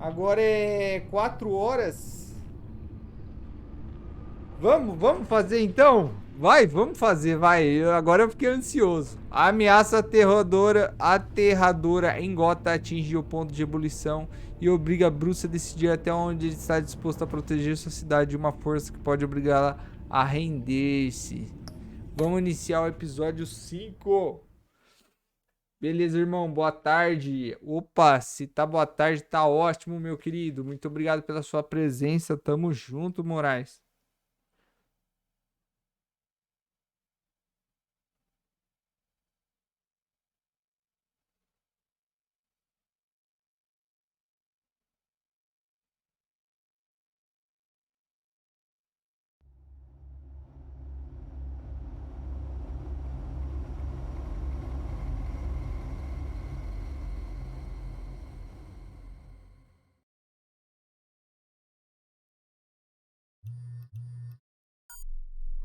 Agora é 4 horas. Vamos fazer então? Vamos fazer, vai. Agora eu fiquei ansioso. A ameaça aterradora em Gota atinge o ponto de ebulição e obriga Bruce a decidir até onde ele está disposto a proteger sua cidade de uma força que pode obrigá-la a render-se. Vamos iniciar o episódio 5. Beleza, irmão, boa tarde. Opa, se tá boa tarde, tá ótimo, meu querido. Muito obrigado pela sua presença. Tamo junto, Moraes.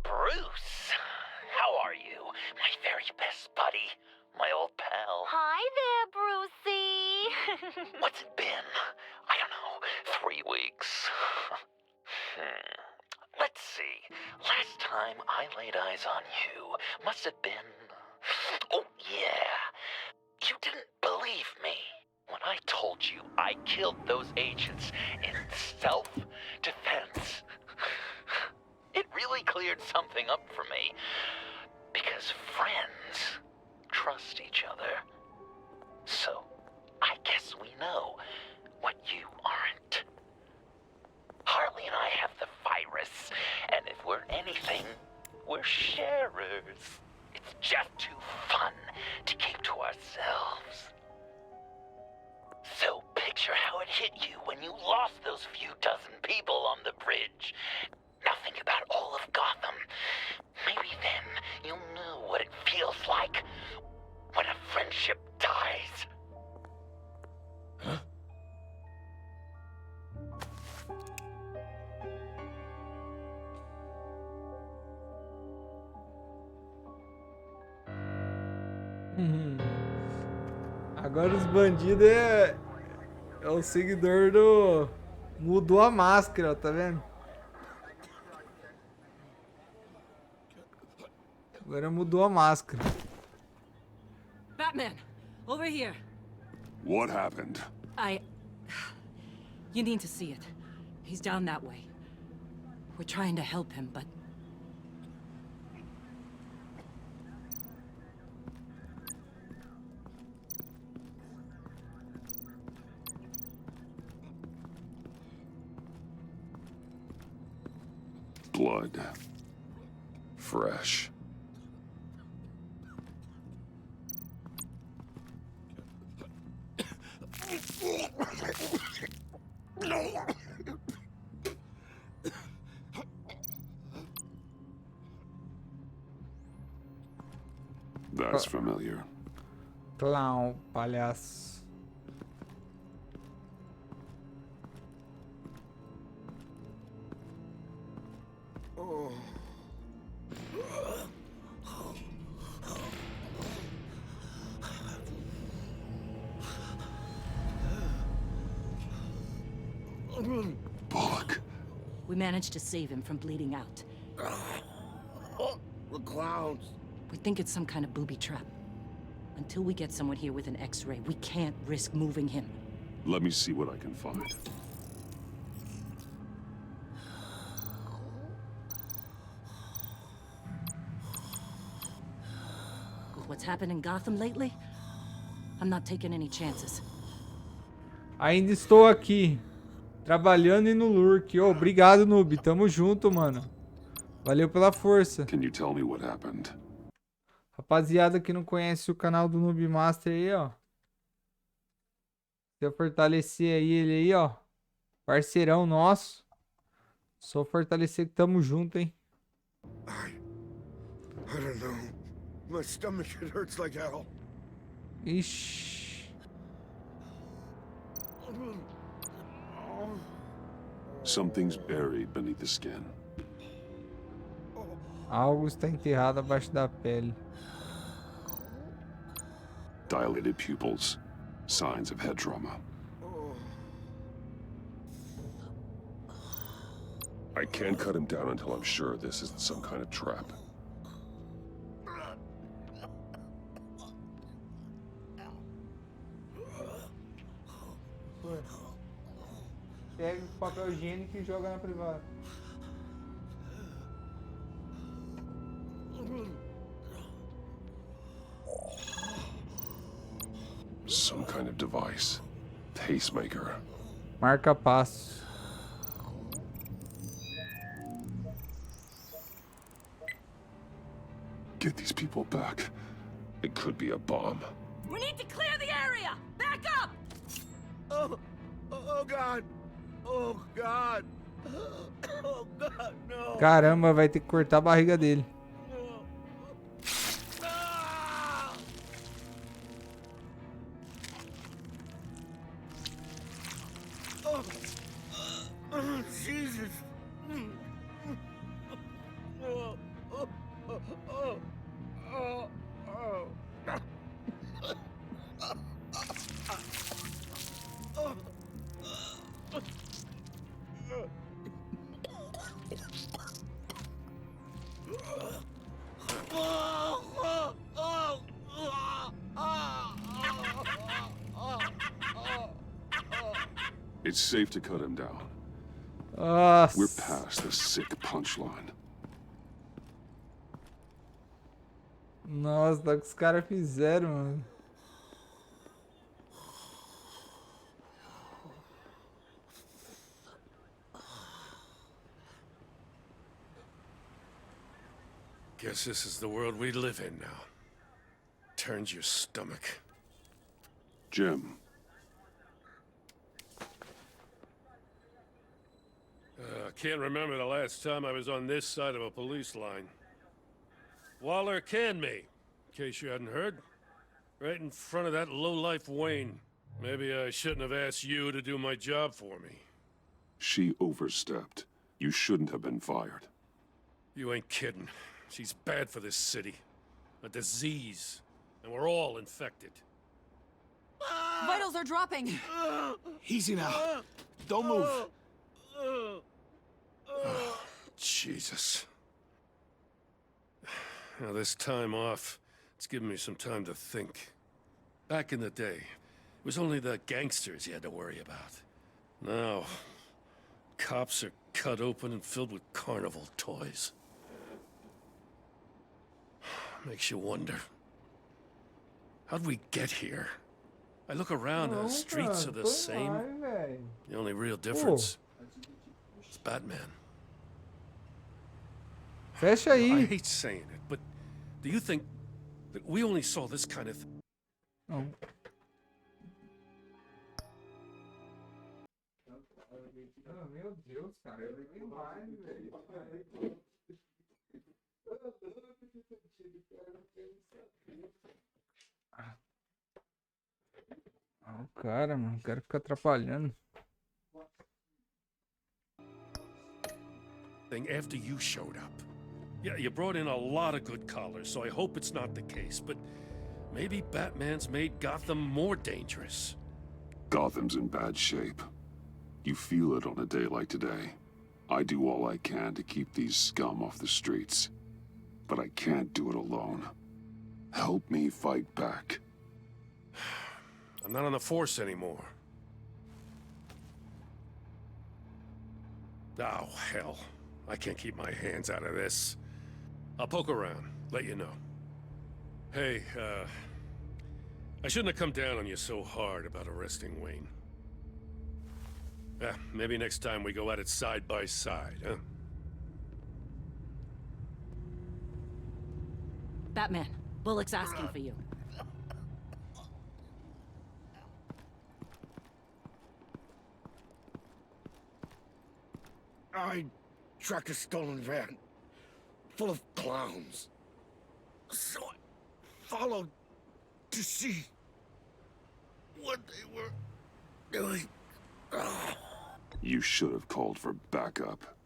Bruce, how are you? My very best buddy, my old pal. Hi there, Brucey. What's it been? I don't know, 3 weeks. Let's see. Last time I laid eyes on you must have been... Oh, yeah. You didn't believe me when I told you I killed those agents in self-defense. It really cleared something up for me. Because friends trust each other. So, I guess we know what you aren't. Harley and I have the virus, and if we're anything, we're sharers. It's just too fun to keep to ourselves. So picture how it hit you when you lost those few dozen people on the bridge. Now think about all of Gotham. Maybe then you'll know what it feels like when a friendship dies. Huh? Agora os bandidos é o seguidor do... Mudou a máscara, tá vendo? Agora mudou a máscara. Batman, over here. What happened? You need to see it. He's down that way. We're trying to help him, but... Blood. Fresh. That's familiar. Clown, palhaço. Bullock. We managed to save him from bleeding out. The clowns. We think it's some kind of booby trap. Until we get someone here with an X-ray, we can't risk moving him. Let me see what I can find. With what's happened in Gotham lately, I'm not taking any chances. Ainda estou aqui, trabalhando e no lurk. Oh, obrigado, noob. Tamo junto, mano. Valeu pela força. Can you tell me what happened? Rapaziada que não conhece o canal do Noob Master aí, ó. Se eu fortalecer aí ele aí, ó. Parceirão nosso. Só fortalecer que tamo junto, hein. I don't know. My stomach, it hurts like hell. Ixi. Something's buried beneath the skin. Algo está enterrado abaixo da pele. Dilated pupils. Signs of head trauma. I can't cut him down until I'm sure this isn't some kind of trap. Pega o papel higiênico e joga na privada. Some kind of device. Pacemaker. Marca passo. Get these people back. It could be a bomb. We need to clear the area! Back up! Oh God! Oh God! Oh God, no! Caramba, vai ter que cortar a barriga dele. Ah! Oh, Jesus! Oh, oh, oh, oh, oh, oh. It's safe to cut him down. Nossa. We're past the sick punchline. Nossa, tá o que os caras fizeram, mano. Guess this is the world we live in now. Turns your stomach. Jim, Can't remember the last time I was on this side of a police line. Waller canned me, in case you hadn't heard. Right in front of that lowlife Wayne. Maybe I shouldn't have asked you to do my job for me. she overstepped. You shouldn't have been fired. You ain't kidding. She's bad for this city. A disease. And we're all infected. Vitals are dropping! Easy now. Don't move. Jesus. Now, this time off, it's given me some time to think. Back in the day, it was only the gangsters you had to worry about. Now, cops are cut open and filled with carnival toys. Makes you wonder. How'd we get here? I look around and the streets are the same. The only real difference is Batman. Fecha I aí. hate saying it, but do you think that we only saw this kind of Não. Meu Deus, cara, eu levei mais, velho. Ah, o cara, mano, o cara fica atrapalhando. thing after you showed up? Yeah, you brought in a lot of good callers, so I hope it's not the case, but maybe Batman's made Gotham more dangerous. Gotham's in bad shape. You feel it on a day like today. I do all I can to keep these scum off the streets. But I can't do it alone. Help me fight back. I'm not on the force anymore. Oh, hell. I can't keep my hands out of this. I'll poke around, let you know. Hey, I shouldn't have come down on you so hard about arresting Wayne. Maybe next time we go at it side by side, huh? Batman, Bullock's asking for you. I tracked a stolen van full of clowns. So I followed to see what they were doing. You should have called for backup.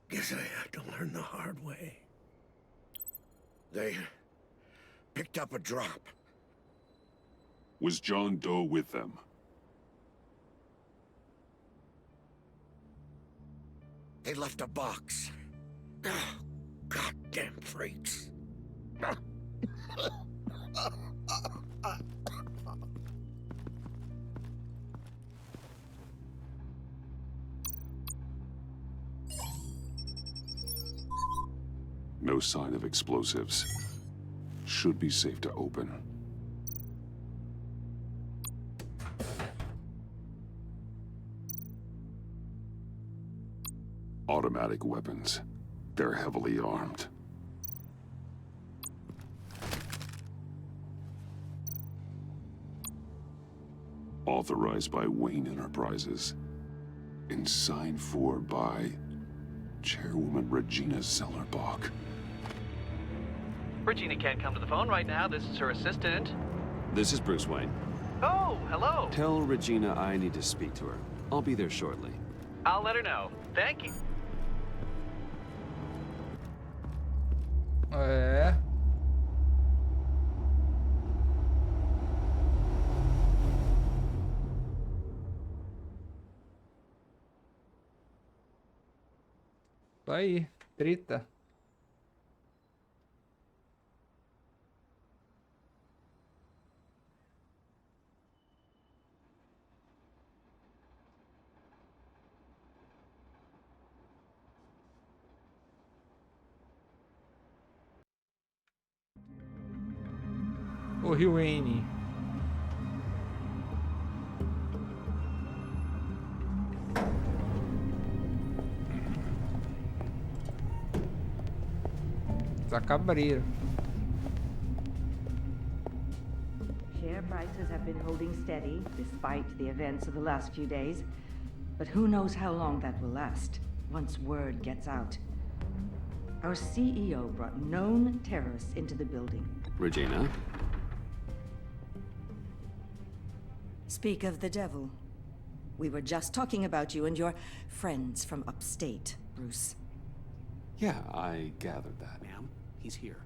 Guess I had to learn the hard way. They picked up a drop. Was John Doe with them? They left a box. Oh, goddamn freaks. No sign of explosives. Should be safe to open. Automatic weapons. They're heavily armed. Authorized by Wayne Enterprises. And signed for by Chairwoman Regina Zellerbach. Regina can't come to the phone right now. This is her assistant. This is Bruce Wayne. Oh, hello. Tell Regina I need to speak to her. I'll be there shortly. I'll let her know. Thank you. É. Tá aí, treta. O Rio Wayne. Tá cabreiro. Share prices have been holding steady despite the events of the last few days. But who knows how long that will last once word gets out. Our CEO brought known terrorists into the building. Regina? Speak of the devil. We were just talking about you and your friends from upstate, Bruce. Yeah, I gathered that. Ma'am, he's here.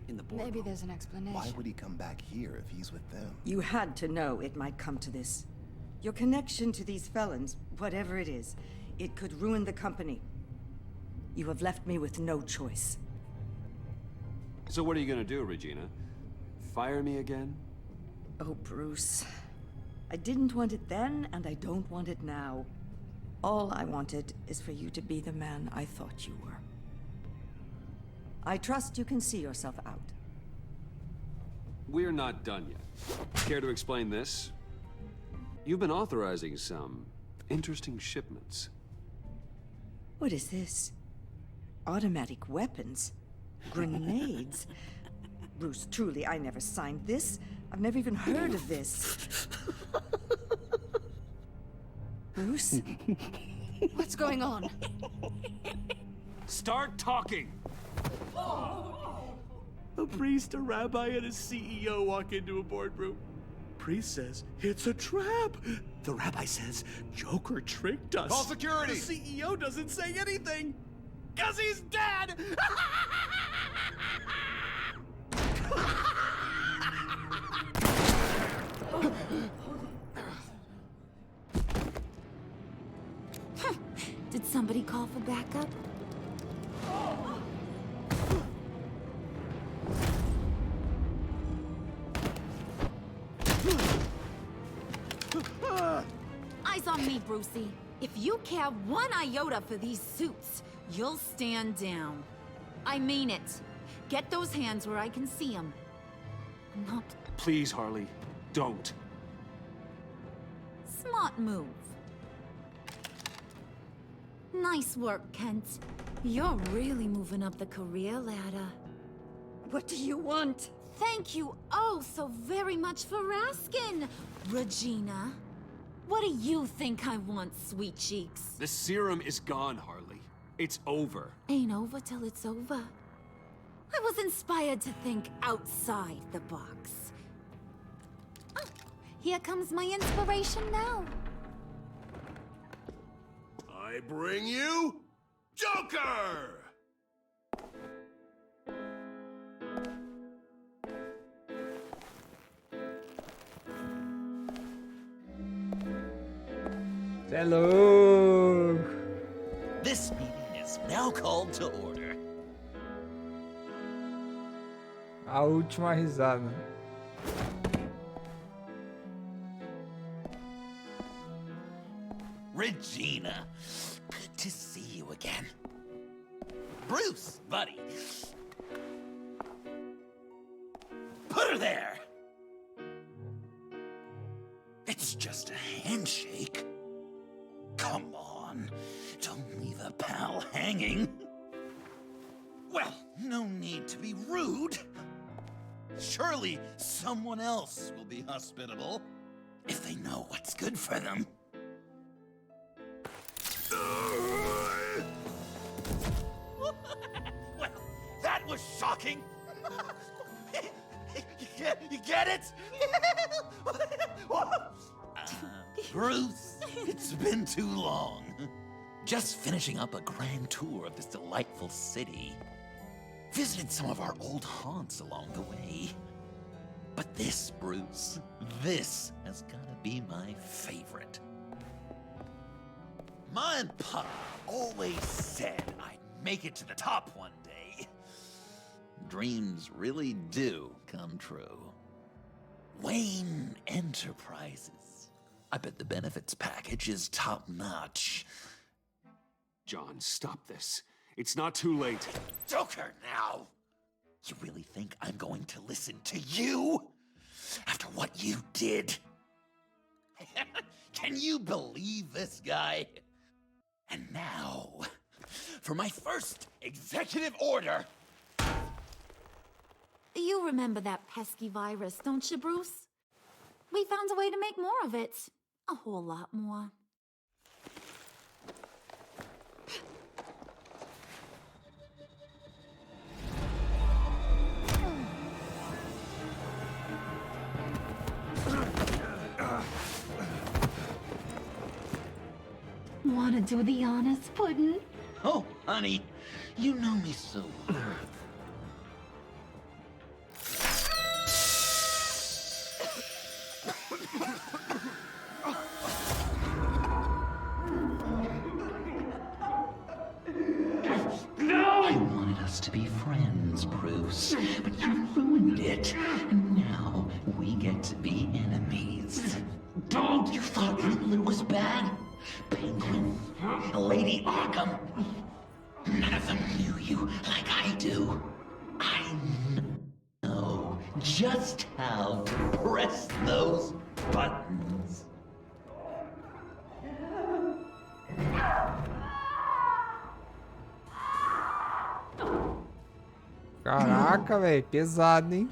In the boardroom. Maybe there's an explanation. Why would he come back here if he's with them? You had to know it might come to this. Your connection to these felons, whatever it is, it could ruin the company. You have left me with no choice. So what are you gonna do, Regina? Fire me again? Oh, Bruce. I didn't want it then, and I don't want it now. All I wanted is for you to be the man I thought you were. I trust you can see yourself out. We're not done yet. Care to explain this? You've been authorizing some interesting shipments. What is this? Automatic weapons? Grenades? Bruce, truly, I never signed this. I've never even heard of this. Bruce? What's going on? Start talking! A priest, a rabbi, and a CEO walk into a boardroom. Priest says, it's a trap. The rabbi says, Joker tricked us. Call security. The CEO doesn't say anything. 'Cause he's dead! Did somebody call for backup? Eyes on me, Brucey. If you care one iota for these suits, you'll stand down. I mean it. Get those hands where I can see them. Not Please, Harley, don't. smart move. Nice work, Kent. You're really moving up the career ladder. What do you want? Thank you oh so very much for asking, Regina. What do you think I want, sweet cheeks? The serum is gone, Harley. It's over. Ain't over till it's over. I was inspired to think outside the box. Oh, here comes my inspiration now. I bring you Joker! Cê é louco. This meeting is now called to order. A última risada. Regina, good to see you again. Bruce, buddy. Put her there. It's just a handshake. Come on, don't leave a pal hanging. Well, no need to be rude. Surely someone else will be hospitable if they know what's good for them. Well, that was shocking. You get it? Bruce, it's been too long. Just finishing up a grand tour of this delightful city. Visited some of our old haunts along the way. But this, Bruce, this has gotta be my favorite. Ma and Pop always said I'd make it to the top one day. Dreams really do come true. Wayne Enterprises. I bet the benefits package is top-notch. John, stop this. It's not too late. Joker now! You really think I'm going to listen to you? After what you did? Can you believe this guy? And now, for my first executive order. You remember that pesky virus, don't you, Bruce? We found a way to make more of it. A whole lot more. Want to do the honors, Puddin'? Oh, honey, you know me so well. I wanted us to be friends, Bruce, but you ruined it. And now we get to be enemies. Don't! You thought Riddler was bad? Penguin, Lady Arkham. None of them knew you like I do. I know just how to press those buttons. Caraca, velho, pesado, hein?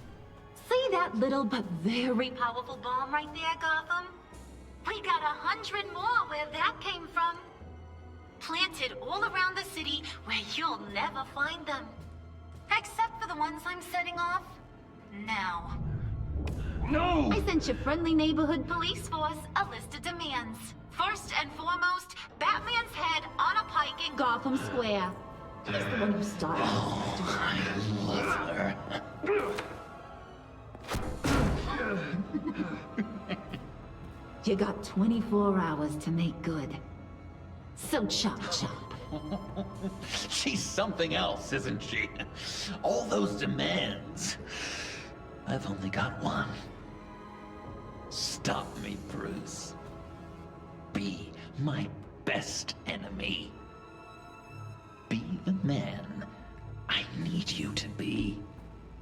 See that little but very powerful bomb right there, Gotham? We got 100 more where that came from. Planted all around the city where you'll never find them. Except for the ones I'm setting off now. No! I sent your friendly neighborhood police force a list of demands. First and foremost, Batman's head on a pike in Gotham Square. He's the one who started. Oh, I love her. You got 24 hours to make good. So chop chop. She's something else, isn't she? All those demands. I've only got one. Stop me, Bruce. Be my best enemy. Be the man I need you to be.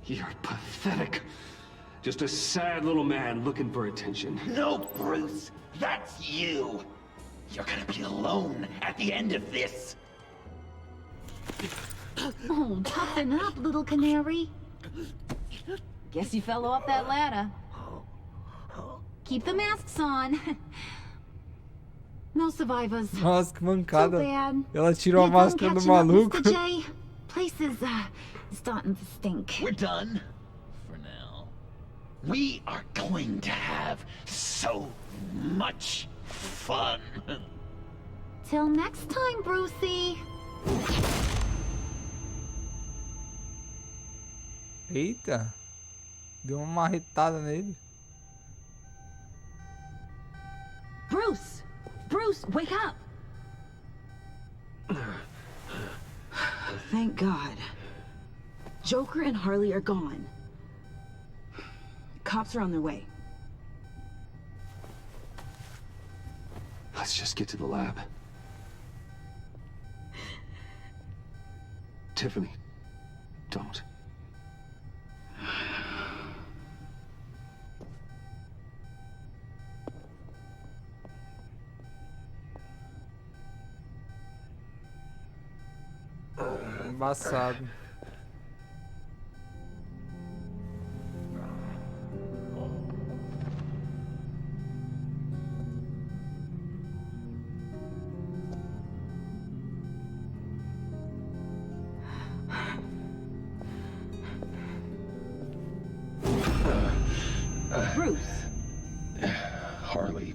You're pathetic. Just a sad little man looking for attention. No, Bruce, that's you. You're gonna be alone at the end of this. Oh, toughen up, little canary. Guess you fell off that ladder. Keep the masks on. No survivors. Nossa, que mancada. Too bad. Ela tirou a You're done máscara do catching up, maluco. Mr. J. Place is starting to stink. We're done. For now. We are going to have so much fun. Till next time, Brucey. Eita. Deu uma marretada nele. Bruce! Bruce, wake up! Thank God. Joker and Harley are gone. Cops are on their way. Let's just get to the lab. Tiffany, don't. Embaçado. Bruce. Harley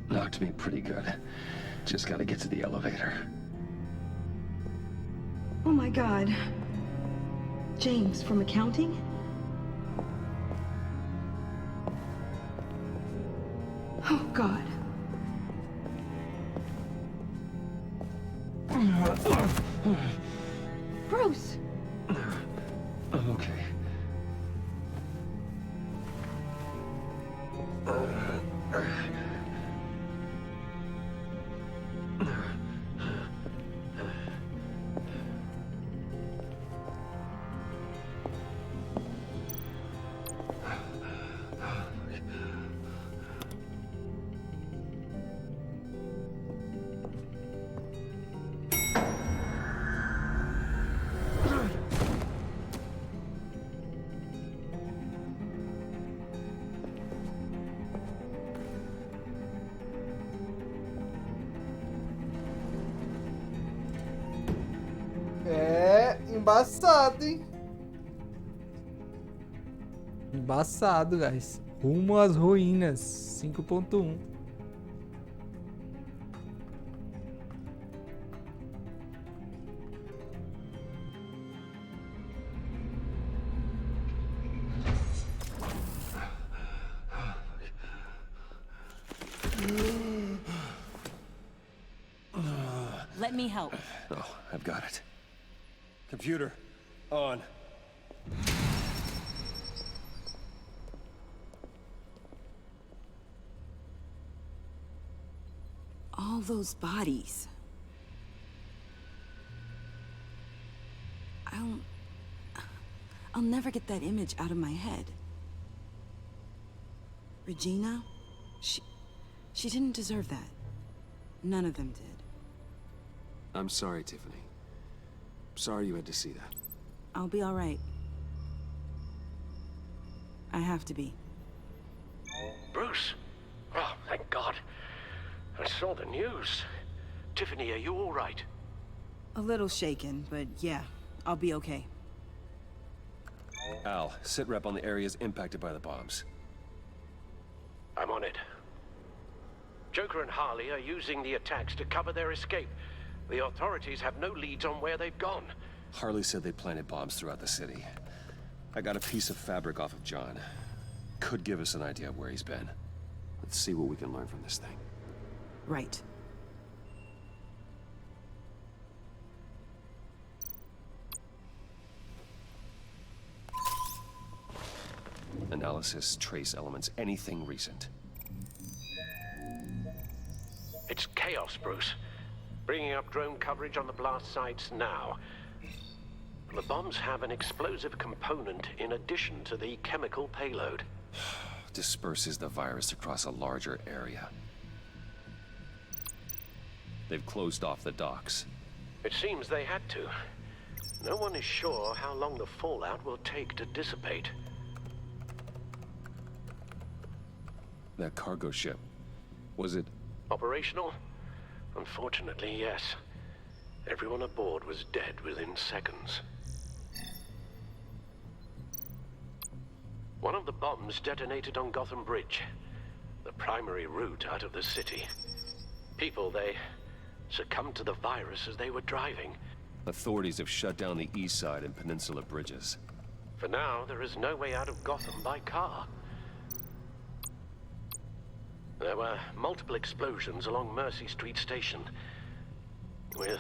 knocked me pretty good. Just gotta get to the elevator. Oh my God. James from accounting? Oh God. Bruce! I'm okay. É embaçado, hein? Embaçado, guys. Rumo às ruínas. 5.1. Let me help. Oh, I've got it. Computer, on. All those bodies. I'll never get that image out of my head. Regina, she didn't deserve that. None of them did. I'm sorry, Tiffany. Sorry you had to see that. I'll be all right. I have to be. Bruce? Oh, thank God. I saw the news. Tiffany, are you all right? A little shaken, but yeah, I'll be okay. Al, sit rep on the areas impacted by the bombs. I'm on it. Joker and Harley are using the attacks to cover their escape. The authorities have no leads on where they've gone. Harley said they planted bombs throughout the city. I got a piece of fabric off of John. Could give us an idea of where he's been. Let's see what we can learn from this thing. Right. Analysis, trace elements, anything recent. It's chaos, Bruce. Bringing up drone coverage on the blast sites now. The bombs have an explosive component in addition to the chemical payload. Disperses the virus across a larger area. They've closed off the docks. It seems they had to. No one is sure how long the fallout will take to dissipate. That cargo ship, was it... Operational? Unfortunately, yes. Everyone aboard was dead within seconds. One of the bombs detonated on Gotham Bridge, the primary route out of the city. People, they succumbed to the virus as they were driving. Authorities have shut down the east side and peninsula bridges. For now, there is no way out of Gotham by car. There were multiple explosions along Mercy Street Station, with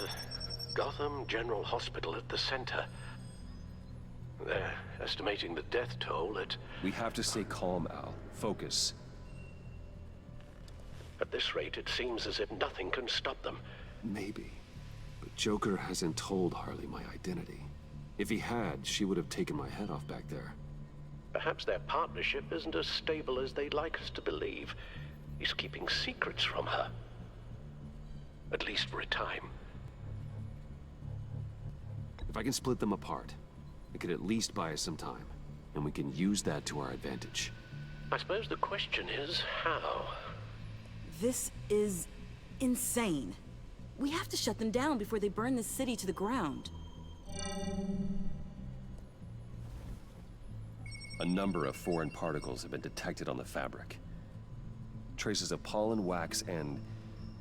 Gotham General Hospital at the center. They're estimating the death toll at... We have to stay calm, Al. Focus. At this rate, it seems as if nothing can stop them. Maybe. But Joker hasn't told Harley my identity. If he had, she would have taken my head off back there. Perhaps their partnership isn't as stable as they'd like us to believe. He's keeping secrets from her. At least for a time. If I can split them apart, it could at least buy us some time. And we can use that to our advantage. I suppose the question is, how? This is insane. We have to shut them down before they burn this city to the ground. A number of foreign particles have been detected on the fabric. Traces of pollen, wax, and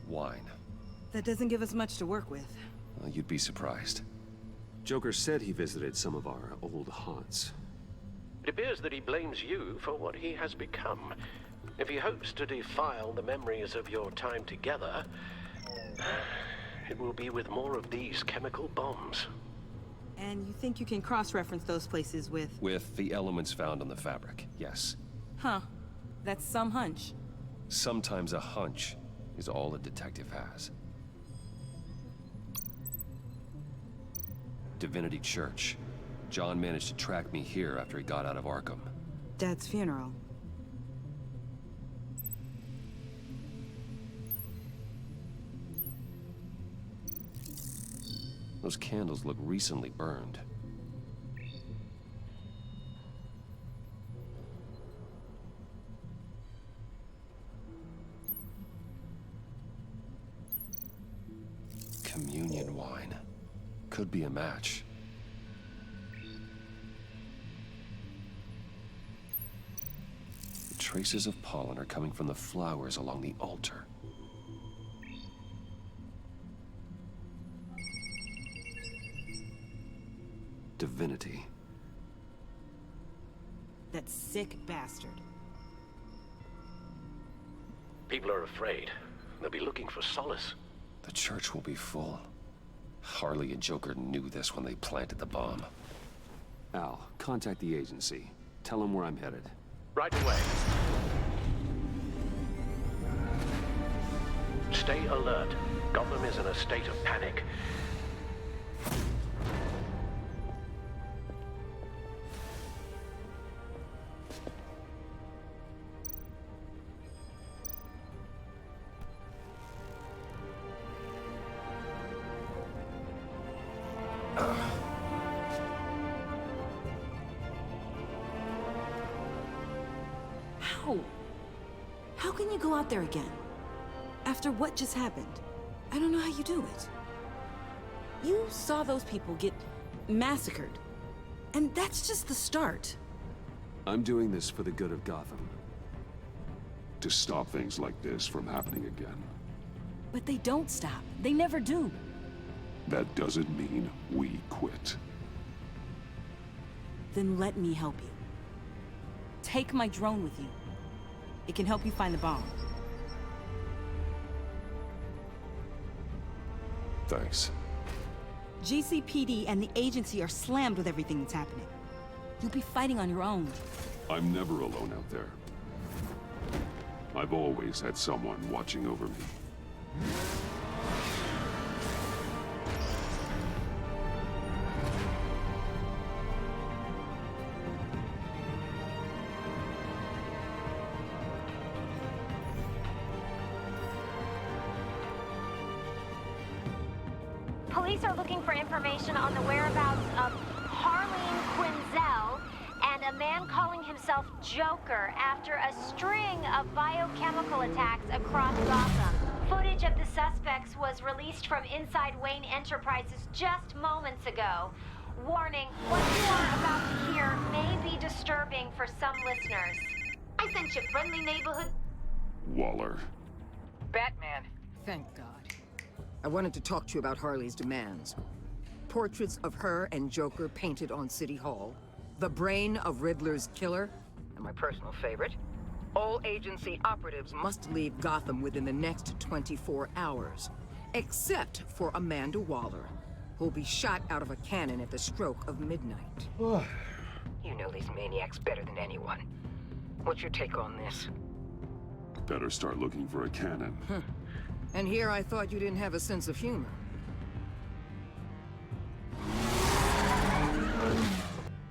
wine. That doesn't give us much to work with. Well, you'd be surprised. Joker said he visited some of our old haunts. It appears that he blames you for what he has become. If he hopes to defile the memories of your time together, it will be with more of these chemical bombs. And you think you can cross-reference those places with... With the elements found on the fabric, yes. Huh. That's some hunch. Sometimes a hunch is all a detective has. Divinity Church. John managed to track me here after he got out of Arkham. Dad's funeral. Those candles look recently burned. Communion wine. Could be a match. The traces of pollen are coming from the flowers along the altar. Divinity. That sick bastard. People are afraid. They'll be looking for solace. The church will be full. Harley and Joker knew this when they planted the bomb. Al, contact the agency. Tell them where I'm headed. Right away. Stay alert. Gotham is in a state of panic. How can you go out there again? After what just happened? I don't know how you do it. You saw those people get massacred. And that's just the start. I'm doing this for the good of Gotham. To stop things like this from happening again. But they don't stop. They never do. That doesn't mean we quit. Then let me help you. Take my drone with you. It can help you find the bomb. Thanks. GCPD and the agency are slammed with everything that's happening. You'll be fighting on your own. I'm never alone out there. I've always had someone watching over me. Police are looking for information on the whereabouts of Harleen Quinzel and a man calling himself Joker after a string of biochemical attacks across Gotham. Footage of the suspects was released from inside Wayne Enterprises just moments ago. Warning, what you are about to hear may be disturbing for some listeners. I sent you friendly neighborhood... Waller. Batman. Thank God. I wanted to talk to you about Harley's demands. Portraits of her and Joker painted on City Hall. The brain of Riddler's killer. And my personal favorite. All agency operatives must leave Gotham within the next 24 hours. Except for Amanda Waller. who'll be shot out of a cannon at the stroke of midnight. You know these maniacs better than anyone. What's your take on this? Better start looking for a cannon. And here I thought you didn't have a sense of humor.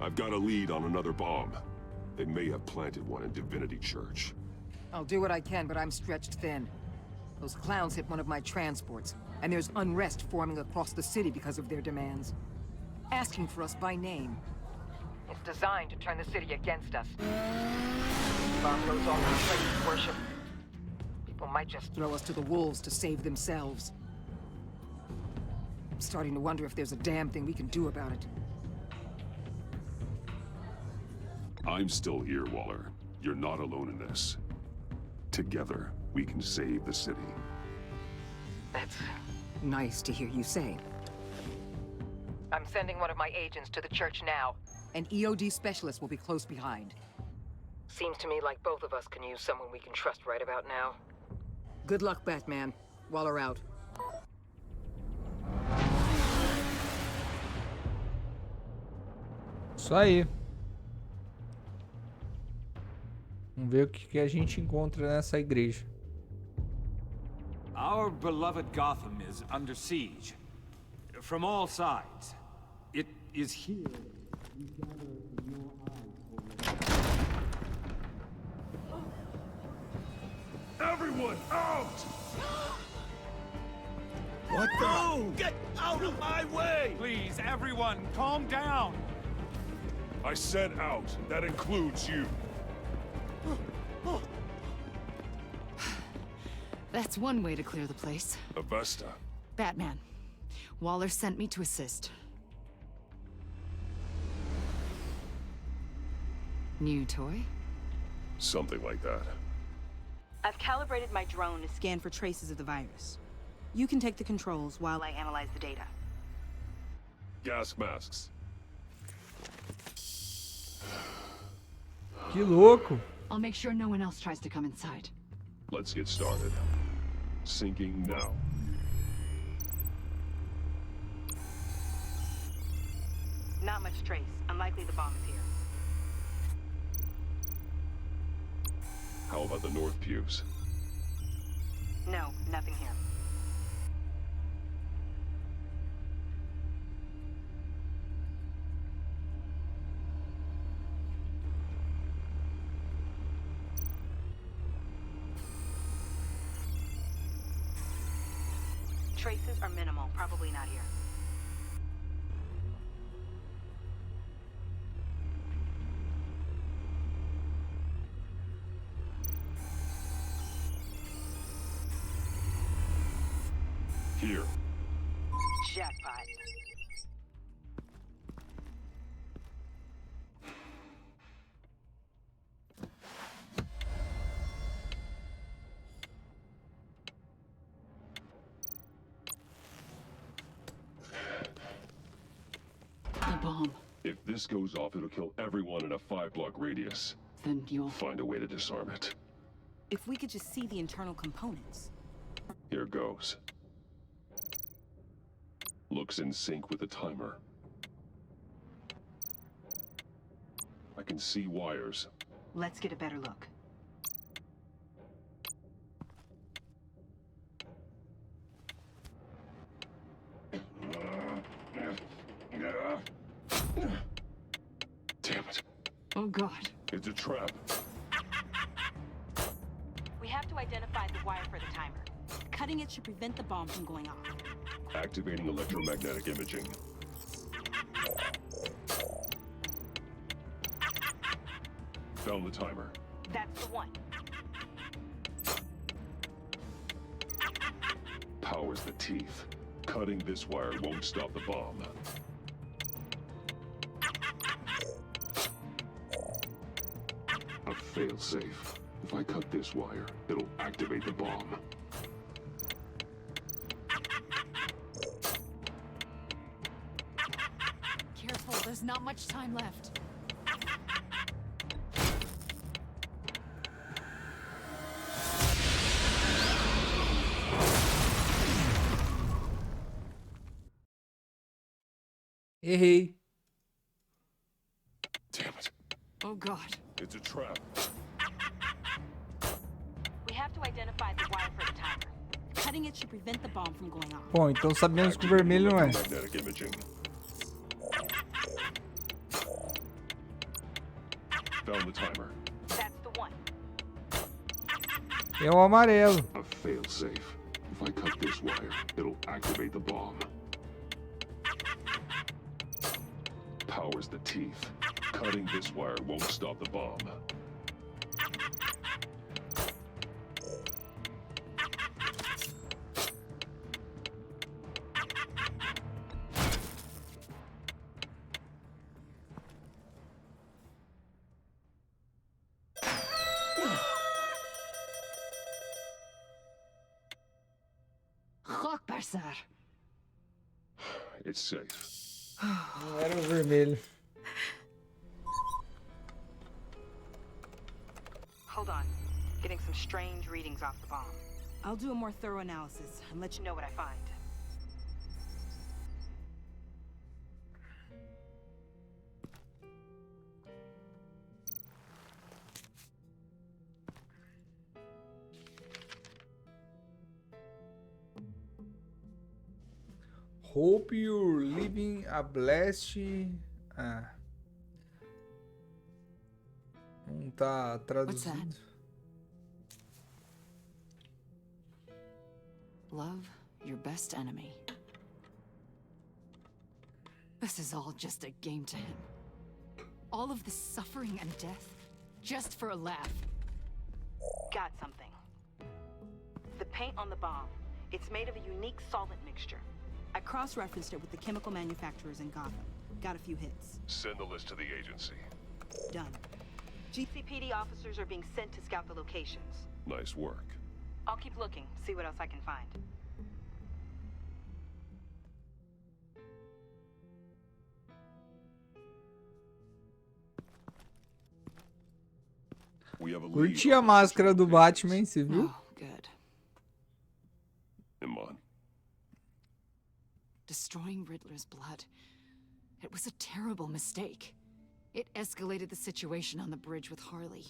I've got a lead on another bomb. They may have planted one in Divinity Church. I'll do what I can, but I'm stretched thin. Those clowns hit one of my transports, and there's unrest forming across the city because of their demands. Asking for us by name. It's designed to turn the city against us. Bomb goes off in place of worship. People might just throw us to the wolves to save themselves. I'm starting to wonder if there's a damn thing we can do about it. I'm still here, Waller. You're not alone in this. Together, we can save the city. That's nice to hear you say. I'm sending one of my agents to the church now. An EOD specialist will be close behind. Seems to me like both of us can use someone we can trust right about now. Good luck, Batman. Waller out. Isso aí. Vamos ver o que a gente encontra nessa igreja. Our beloved Gotham is under siege. From all sides. It is here we gather in your eyes, Everyone, out! What the? No! Get out of my way! Please, everyone, calm down! I said out. That includes you. That's one way to clear the place. Avesta. Batman. Waller sent me to assist. New toy? Something like that. I've calibrated my drone to scan for traces of the virus. You can take the controls while I analyze the data. Gas masks. Que louco! I'll make sure no one else tries to come inside. Let's get started. Syncing now. Not much trace. Unlikely the bomb is here. How about the north pews? No, nothing here. Traces are minimal, probably not here. Here. Jackpot. The bomb. If this goes off, it'll kill everyone in a 5-block radius. Then you'll Find a way to disarm it. If we could just see the internal components. Here goes. Looks in sync with the timer. I can see wires. Let's get a better look. Damn it. Oh god. It's a trap. We have to identify the wire for the timer. Cutting it should prevent the bomb from going off. Activating electromagnetic imaging. Found the timer. That's the one. Power's the teeth. Cutting this wire won't stop the bomb. A failsafe. If I cut this wire, it'll activate the bomb. Careful, there's not much time left. Errei. Damn it. Oh God. It's a trap. We have to identify the wire for the timer. Cutting it should prevent the bomb from going off. Bom, então sabemos que o vermelho não é. Magnetic imaging. Found the timer. That's the one. É o amarelo. A failsafe. If I cut this wire, it'll activate the bomb. Powers the teeth. Cutting this wire won't stop the bomb. It's safe. Não era o vermelho. Hold on. Getting some strange readings off the bomb. I'll do a more thorough analysis and let you know what I find. Hope you're living a blast. Ah. Não tá traduzido. Love your best enemy. This is all just a game to him. All of this suffering and death, just for a laugh. Got something. The paint on the bomb. It's made of a unique solvent mixture. I cross-referenced it with the chemical manufacturers in Gotham. Got a few hits. Send the list to the agency. Done. GCPD officers are being sent to scout the locations. Nice work. I'll keep looking, see what else I can find. We have a lead. Curti a máscara do Batman, hein? Você viu? Oh, good. Iman. Destroying Riddler's blood. It was a terrible mistake. It escalated the situation on the bridge with Harley.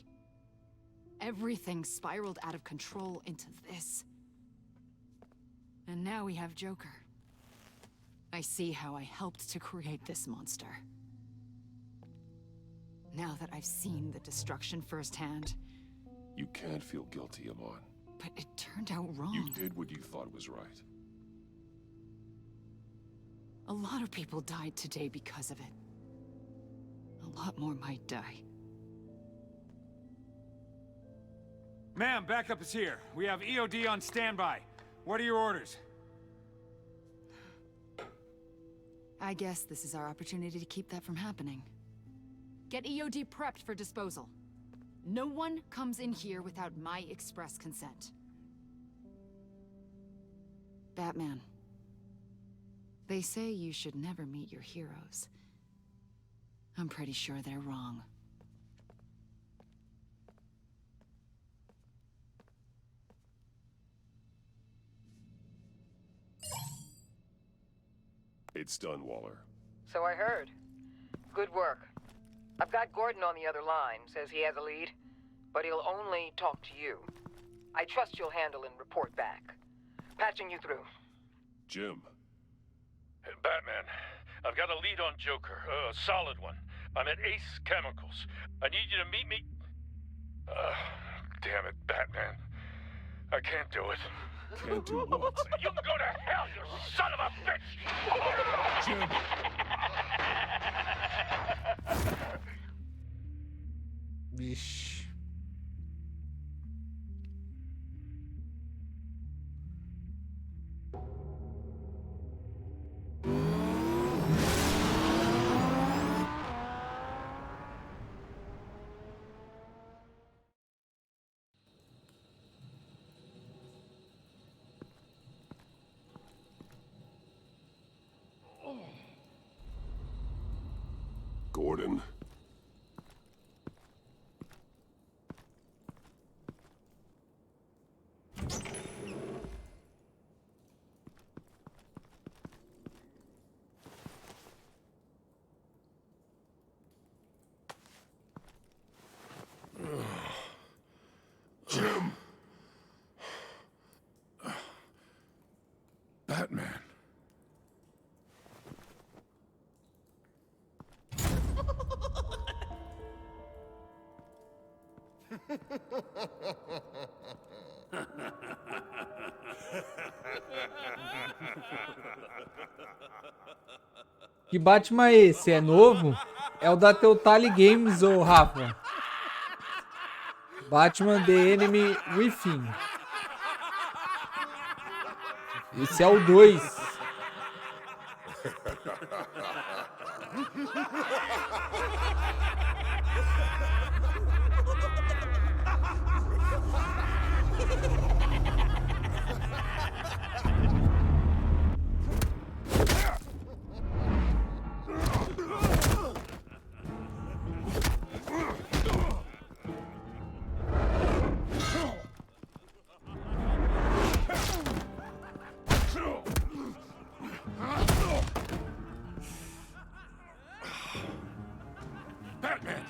Everything spiraled out of control into this. And now we have Joker. I see how I helped to create this monster. Now that I've seen the destruction firsthand. You can't feel guilty, Iman. But it turned out wrong. You did what you thought was right. A lot of people died today because of it. A lot more might die. Ma'am, backup is here. We have EOD on standby. What are your orders? I guess this is our opportunity to keep that from happening. Get EOD prepped for disposal. No one comes in here without my express consent. Batman. They say you should never meet your heroes. I'm pretty sure they're wrong. It's done, Waller. So I heard. Good work. I've got Gordon on the other line. Says he has a lead, but he'll only talk to you. I trust you'll handle and report back. Patching you through. Jim. Hey, Batman, I've got a lead on Joker, a solid one. I'm at Ace Chemicals. I need you to meet me... damn it, Batman. I can't do it. Can't do what? You can go to hell, you son of a bitch! Jim! Vixe. Gordon. Batman. Que Batman é esse? É novo? É o da Telltale Games, ô Rafa. Batman The Enemy Within. Esse é o 2. Batman!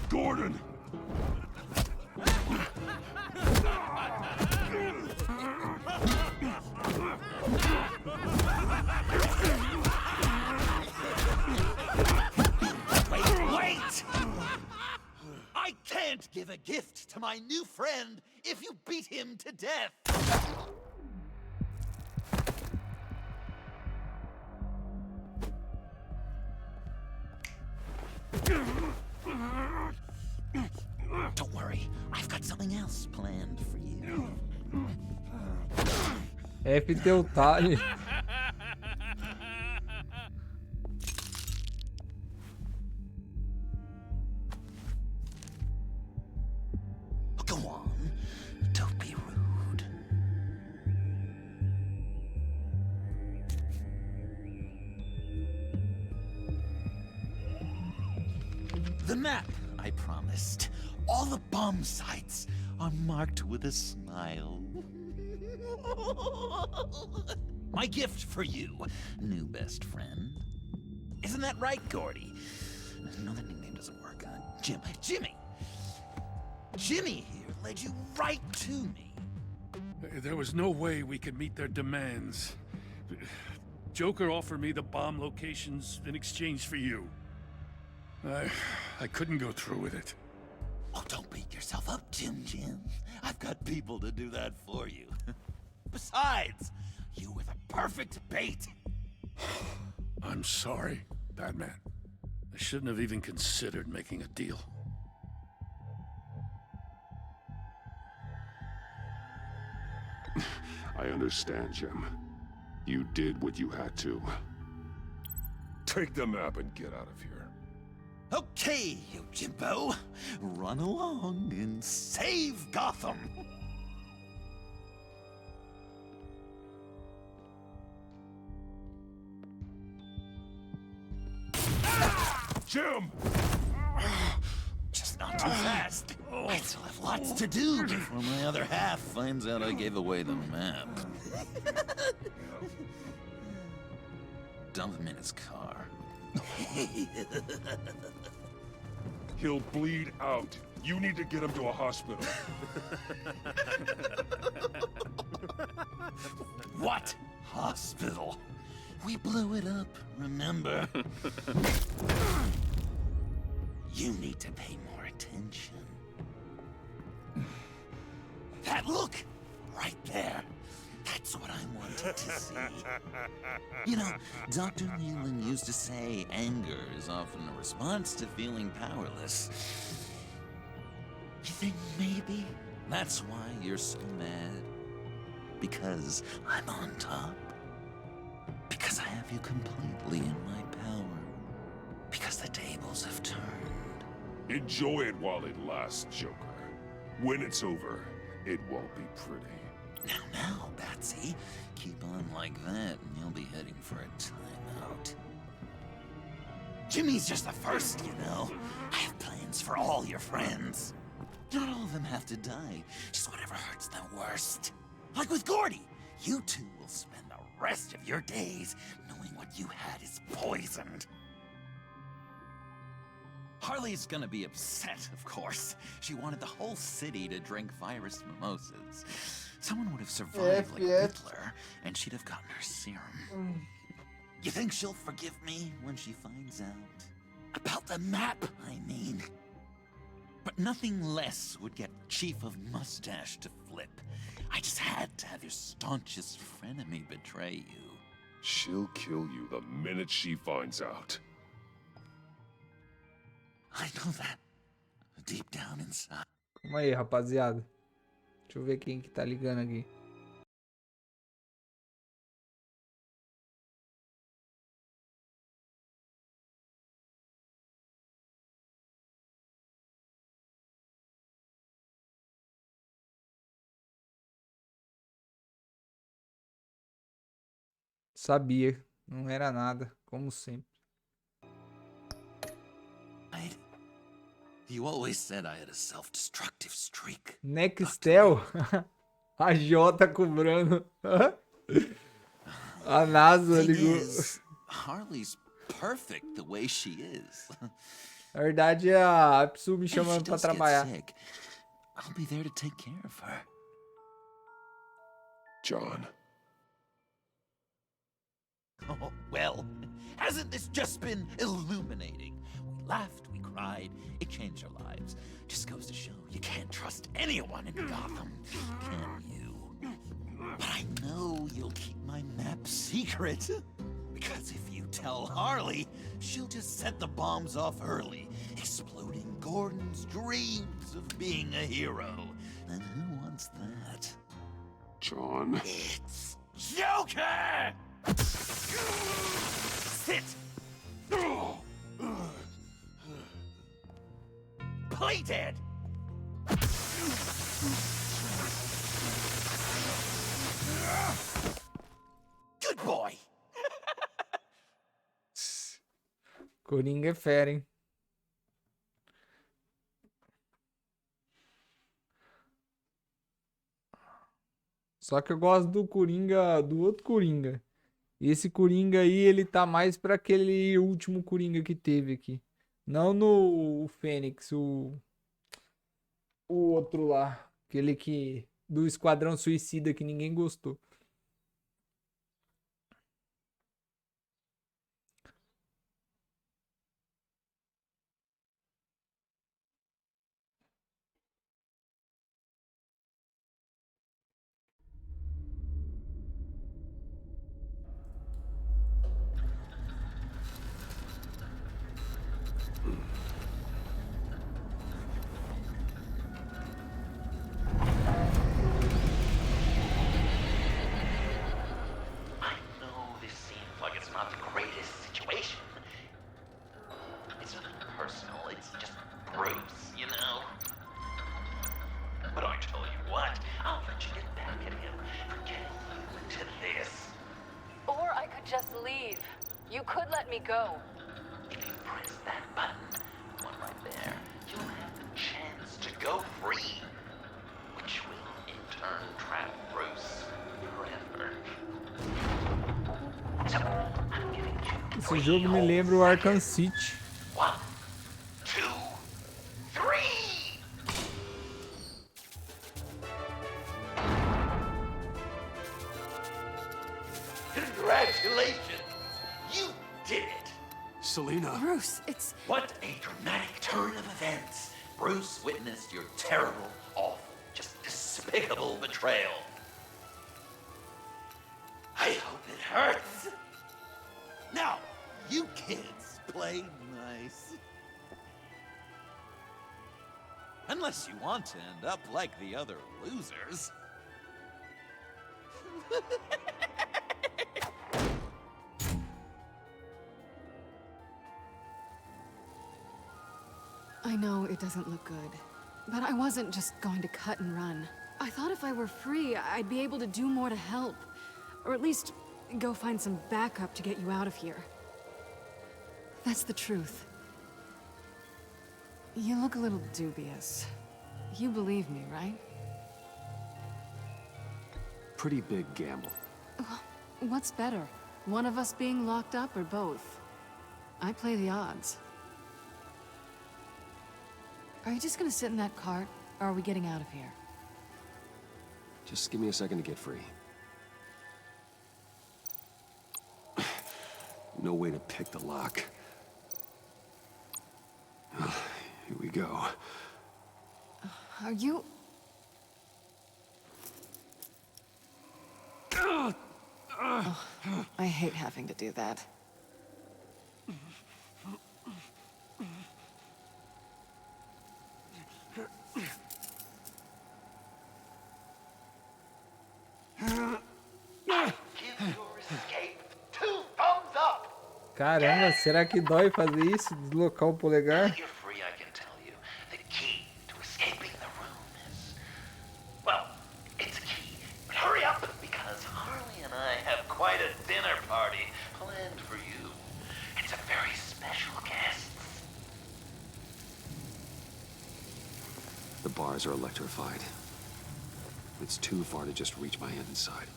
Gordon! Wait! I can't give a gift to my new friend if you beat him to death. Don't worry, I've got something else planned for you. F Telltale. Go on, don't be rude. The map I promised. All the bomb sites are marked with a smile. My gift for you, new best friend. Isn't that right, Gordy? No, that nickname doesn't work. Jimmy here led you right to me. There was no way we could meet their demands. Joker offered me the bomb locations in exchange for you. I couldn't go through with it. Oh, don't beat yourself up, Jim. I've got people to do that for you. Besides, you were the perfect bait. I'm sorry, Batman. I shouldn't have even considered making a deal. I understand, Jim. You did what you had to. Take the map and get out of here. Okay, you Jimbo. Run along and save Gotham. Jim! Just not too fast. I still have lots to do before my other half finds out I gave away the map. Dump him in his car. He'll bleed out. You need to get him to a hospital. What hospital? We blew it up, remember? You need to pay more attention. That look! Right there. That's what I wanted to see. You know, Dr. Leland used to say anger is often a response to feeling powerless. You think maybe that's why you're so mad? Because I'm on top? Because I have you completely in my power? Because the tables have turned? Enjoy it while it lasts, Joker. When it's over, it won't be pretty. Now, Batsy, keep on like that and you'll be heading for a timeout. Jimmy's just the first, you know. I have plans for all your friends. Not all of them have to die, just whatever hurts them worst. Like with Gordy, you two will spend the rest of your days knowing what you had is poisoned. Harley's gonna be upset, of course. She wanted the whole city to drink virus mimosas. Someone would have survived like Hitler, and she'd have gotten her serum. You think she'll forgive me when she finds out? About the map, I mean. But nothing less would get Chief of Mustache to flip. I just had to have your staunchest frenemy betray you. She'll kill you the minute she finds out. I know that. Deep down inside. Calma aí, rapaziada. Deixa eu ver quem que tá ligando aqui. Sabia, não era nada, como sempre. You always said I had a self-destructive streak. Nextel? A J cobrando. A NASA ligou. Harley's perfect the way she is. Na verdade, a Psu me chamando pra trabalhar. Sick, I'll be there to take care of her. John. Oh, well, hasn't this just been illuminating? We laughed, we cried, it changed our lives. Just goes to show you can't trust anyone in Gotham, can you? But I know you'll keep my map secret. Because if you tell Harley, she'll just set the bombs off early, exploding Gordon's dreams of being a hero. And who wants that? John. It's Joker! Sit! Play dead! Good boy! Coringa é fera, hein? Só que eu gosto do Coringa, do outro Coringa. Esse Coringa aí, ele tá mais pra aquele último Coringa que teve aqui. Não no Fênix, o outro lá. Aquele que... do Esquadrão Suicida que ninguém gostou. Just leave. You could let me go. If you press that button, one right there, you'll have the chance to go free. Which will, in turn, trap Bruce forever. So, I'm giving you Esse jogo me lembra o Arkham City. 1, 2, 3! Congratulations! You did it! Selena. Bruce, it's... What a dramatic turn of events! Bruce witnessed your terrible, awful, just despicable betrayal. I hope it hurts! Now, you kids play nice. Unless you want to end up like the other losers. I know it doesn't look good, but I wasn't just going to cut and run. I thought if I were free, I'd be able to do more to help. Or at least go find some backup to get you out of here. That's the truth. You look a little dubious. You believe me, right? Pretty big gamble. What's better? One of us being locked up or both? I play the odds. Are you just gonna sit in that cart, or are we getting out of here? Just give me a second to get free. No way to pick the lock. Here we go. Are you... Oh, I hate having to do that. Caramba, será que dói fazer isso? Deslocar o polegar? You're free, I can tell you. The key to escaping the room is... Well, it's a key. But hurry up, because Harley and I have quite a dinner party planned for you. It's a very special guest. The bars are electrified. It's too far to just reach my hand inside.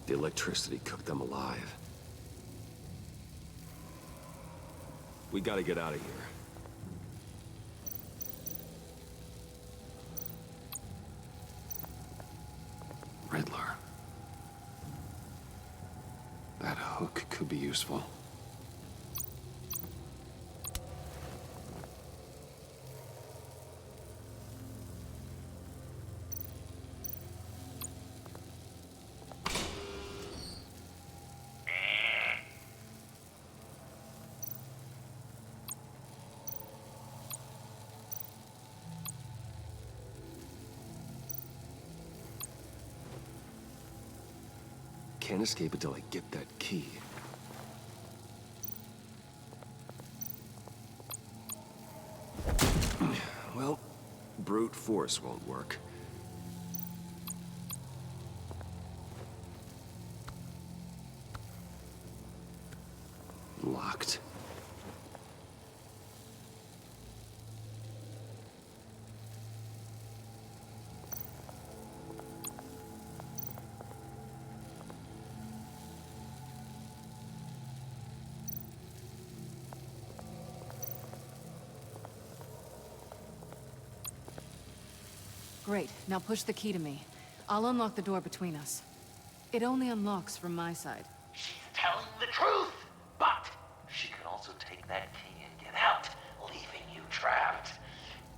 The electricity cooked them alive. We gotta get out of here. Riddler. That hook could be useful. Can't escape until I get that key. Well, brute force won't work. Locked. Great, now push the key to me. I'll unlock the door between us. It only unlocks from my side. She's telling the truth, but she could also take that key and get out, leaving you trapped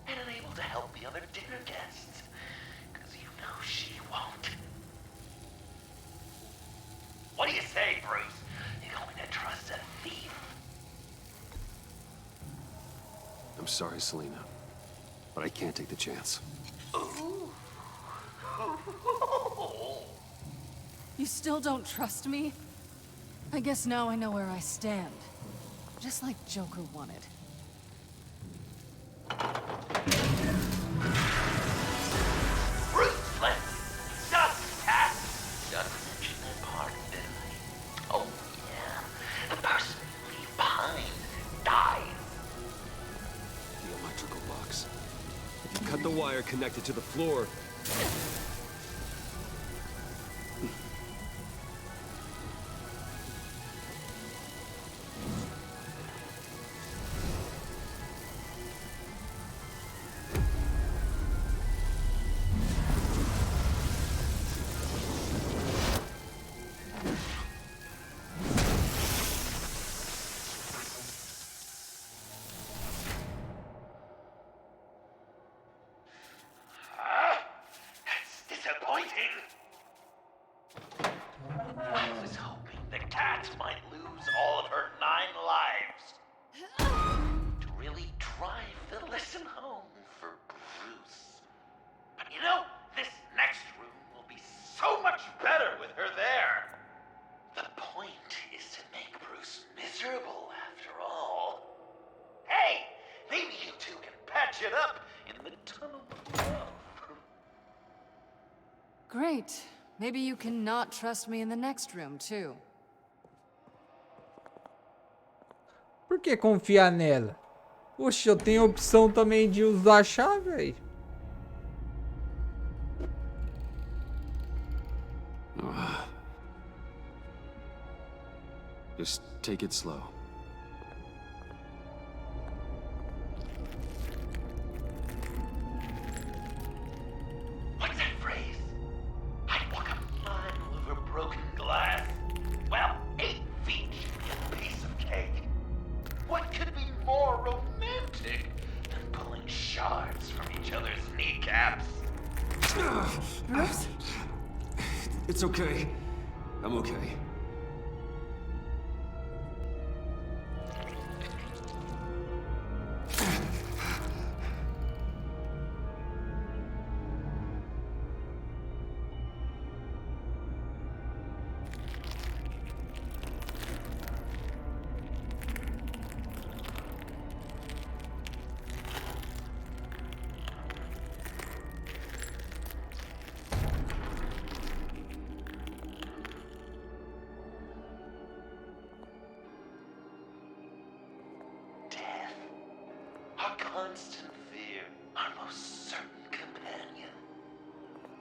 and unable to help the other dinner guests. Because you know she won't. What do you say, Bruce? You going to trust a thief? I'm sorry, Selena, but I can't take the chance. You still don't trust me? I guess now I know where I stand. Just like Joker wanted. Ruthless! Just cat! Gotta mention that part, didn't I? Oh, yeah. The person you leave behind dies. The electrical box. If you cut the wire connected to the floor... I was hoping the cat might lose all of her 9 lives. To really drive the lesson home for Bruce. But you know, this next room will be so much better with her there. The point is to make Bruce miserable after all. Hey, maybe you two can patch it up in the tunnel of love. Great. Maybe you can not trust me in the next room, too. Por que confiar nela? Oxe, eu tenho a opção também de usar a chave, aí. Just take it slow. What's that phrase? I'd walk a mile over broken glass. Well, 8 feet is a piece of cake. What could be more romantic than pulling shards from each other's kneecaps? Bruce? It's okay. I'm okay. Constant fear, our most certain companion.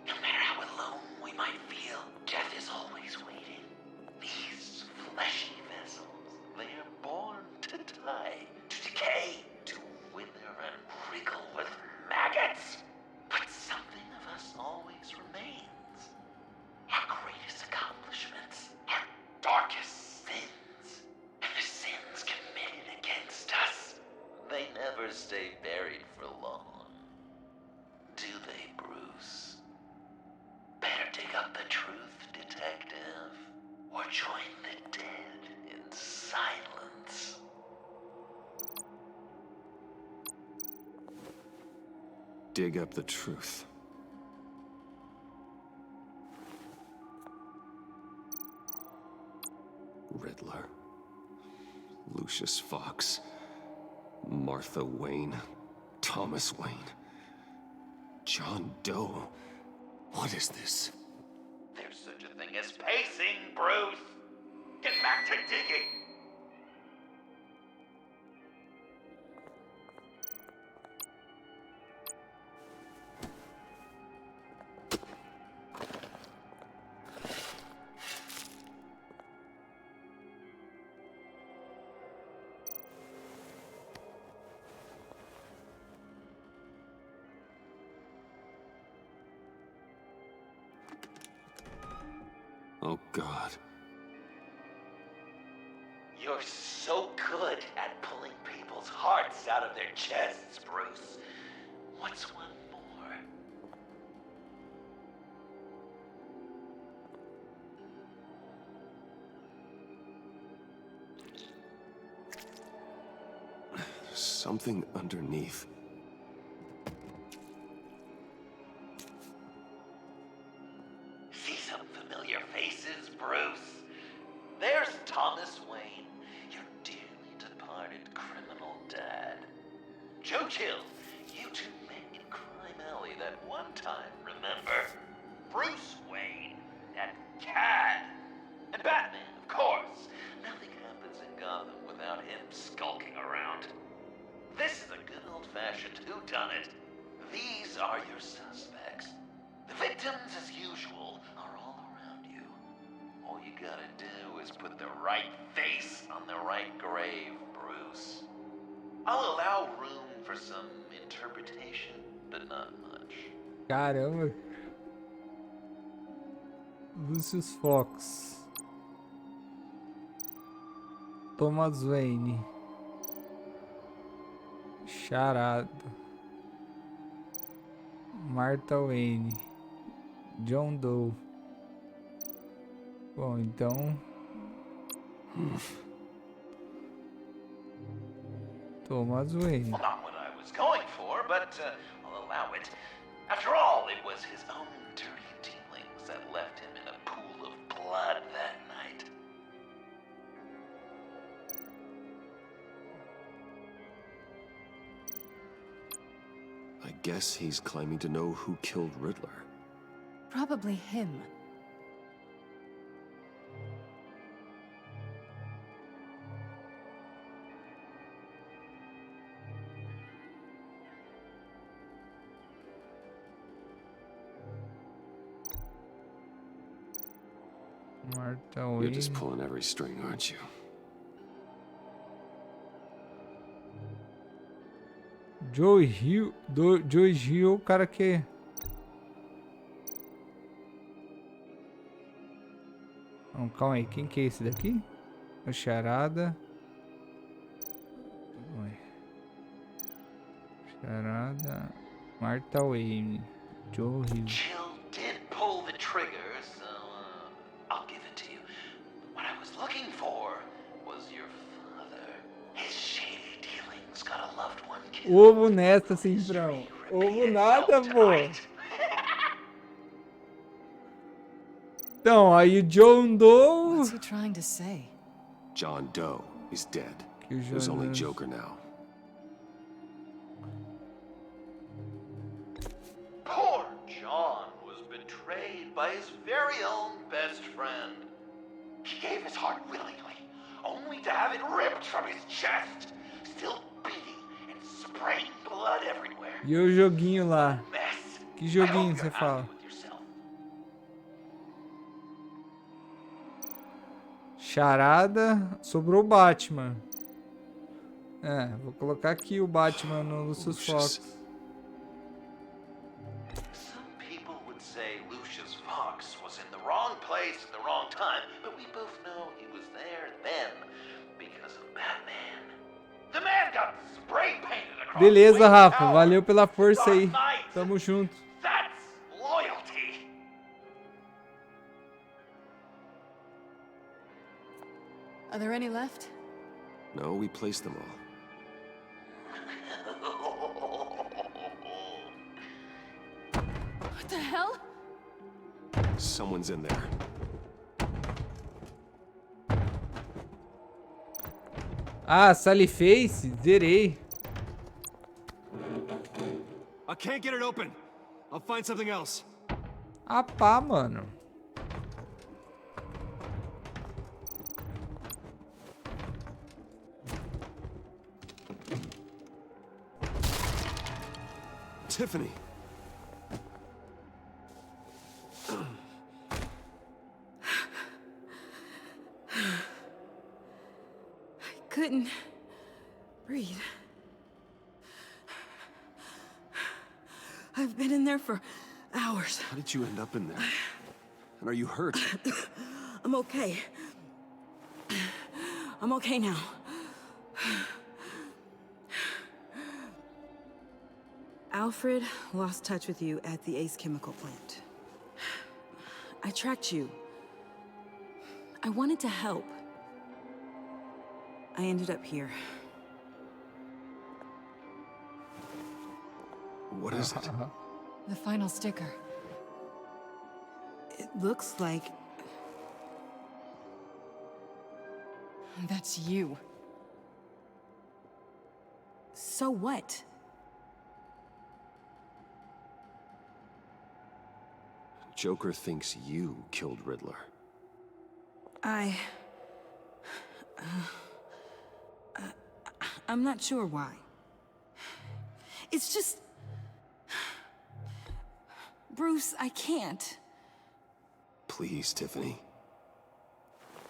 No matter how alone we might feel, death is always waiting. These fleshy vessels, they are born to die, to decay, to wither and wriggle with maggots. But something of us always remains. Our greatest accomplishments, our darkest sins, and the sins committed against us. They never stay buried for long, do they, Bruce? Better dig up the truth, detective, or join the dead in silence. Dig up the truth. Riddler. Lucius Fox. Martha Wayne, Thomas Wayne, John Doe. What is this? There's such a thing as pacing, Bruce. Get back to digging. Oh, God. You're so good at pulling people's hearts out of their chests, Bruce. What's one more? There's something underneath. See some familiar faces, Bruce? There's Thomas Wayne, your dearly departed criminal dad. Joe Chill, you two met in Crime Alley that one time, remember? Bruce Wayne, that cad. And Batman, of course. Nothing happens in Gotham without him skulking around. This is a good old-fashioned whodunit. These are your suspects. The victims, as usual, are all around you. All you gotta do is put the right face on the right grave, Bruce. I'll allow room for some interpretation, but not much. Caramba. Lucius Fox. Thomas Wayne. Charada. Martha Wayne. John Doe. Bom, então... Thomas Wayne. Well, not what I was going for, but I'll allow it. After all, it was his own dirty dealings that left him in a pool of blood that night. I guess he's claiming to know who killed Riddler. Probably him. You're just pulling every string, aren't you? Joe Hill, o cara que... Não, calma aí, quem que é esse daqui? O Charada. Oi. Charada. Martha Wayne. Joe Hill. Jill did pull the trigger, so I'll give it to you. What I was looking for was your father. His shady dealings got a loved one killed. Ovo nessa, Simprão. Ovo nada, pô. Então, aí o John Doe... What's he trying to say? John Doe is dead. There's only Joker now. Poor John was betrayed by his very own best friend. He gave his heart willingly, only to have it ripped from his chest, still beating and spraying blood everywhere. E o joguinho lá? Que joguinho você fala? Charada, sobrou o Batman. É, vou colocar aqui o Batman no Lucius Fox. Some people would say Lucius Fox was in the wrong place at the wrong time, but we both know he was there then because of Batman. The man got spray painted across. Beleza, Rafa, valeu pela força aí. Tamo junto. That's loyalty. Are there any left? No, we placed them all. What the hell? Someone's in there. Ah, Sally Face, zerei. I can't get it open. I'll find something else. Ah, pá, mano. Tiffany. I couldn't breathe. I've been in there for hours. How did you end up in there? And are you hurt? I'm okay. I'm okay now. Alfred lost touch with you at the Ace Chemical plant. I tracked you. I wanted to help. I ended up here. What is it? The final sticker. It looks like... That's you. So what? Joker thinks you killed Riddler. I'm not sure why. It's just... Bruce, I can't. Please, Tiffany.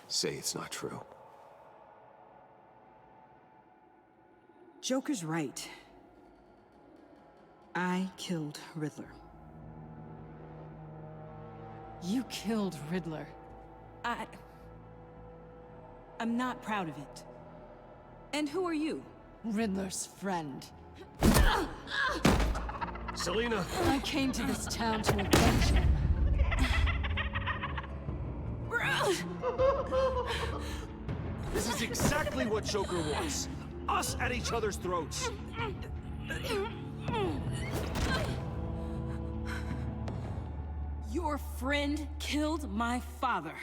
Say it's not true. Joker's right. I killed Riddler. You killed Riddler. I'm not proud of it. And who are you? Riddler's friend. Selina! I came to this town to avenge him. This is exactly what Joker wants. Us at each other's throats. Your friend killed my father.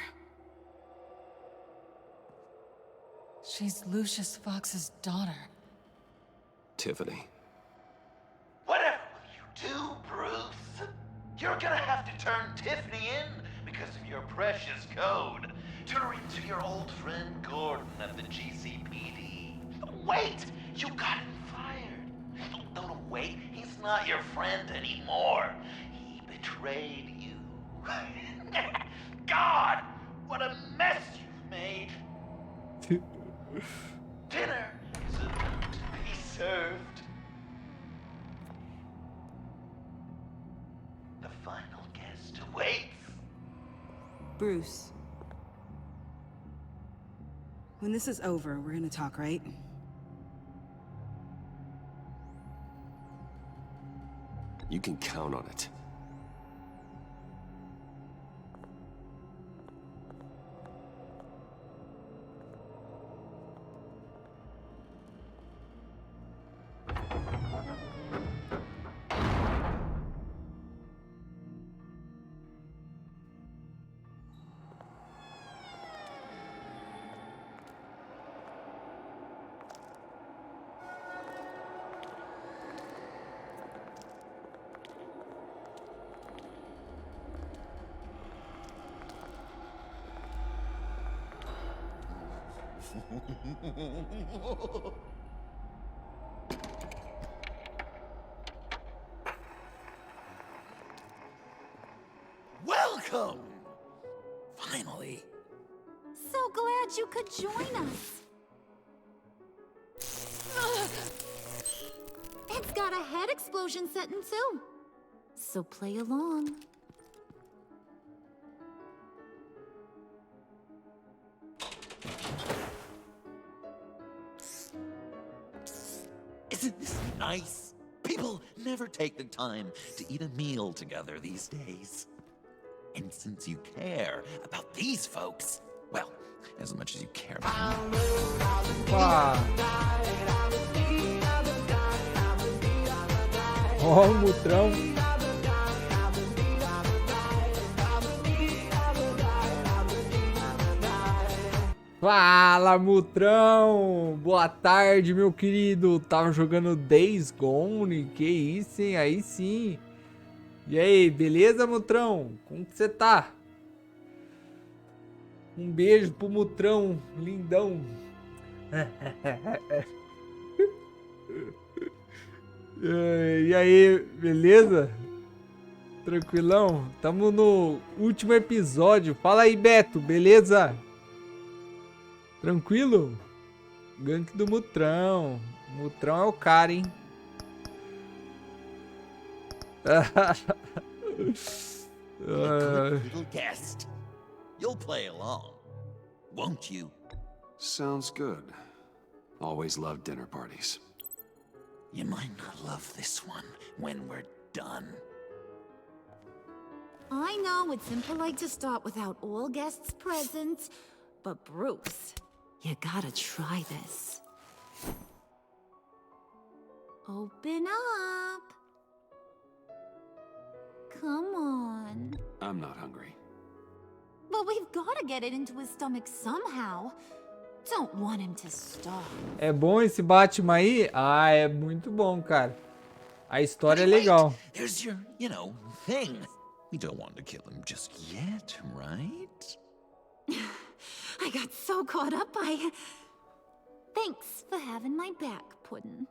She's Lucius Fox's daughter. Tiffany. Whatever will you do, Bruce? You're gonna have to turn Tiffany in because of your precious code. Turn her into your old friend Gordon at the GCPD. Wait! You got him fired. No, wait. He's not your friend anymore. He betrayed you. God! What a mess you've made. Dinner is about to be served. The final guest awaits. Bruce. When this is over, we're gonna talk, right? You can count on it. Welcome! Finally. So glad you could join us. It's got a head explosion setting too. So play along. Isn't this nice? People never take the time to eat a meal together these days. And since you care about these folks, well, as much as you care about me. Ó, o Mutrão. Fala, Mutrão! Boa tarde, meu querido. Tava jogando Days Gone. Que isso, hein? Aí sim. E aí, beleza, Mutrão? Como que você tá? Um beijo pro Mutrão, lindão. E aí, beleza? Tranquilão? Tamo no último episódio. Fala aí, Beto, beleza? Tranquilo? Gank do Mutrão. Mutrão é o cara, hein? Little guest. You'll play along, won't you? Sounds good. Always loved dinner parties. You might not love this one when we're done. I know it's impolite to start without all guests present, but Bruce, you gotta try this. Open up. Come on. I'm not hungry. But we've gotta get it into his stomach somehow. Don't want him to starve. É bom esse Batman aí? Ah, é muito bom, cara. A história é legal. There's your, thing. We don't want to kill him just yet, right? I got so caught up by... Thanks for having my back, Puddin'.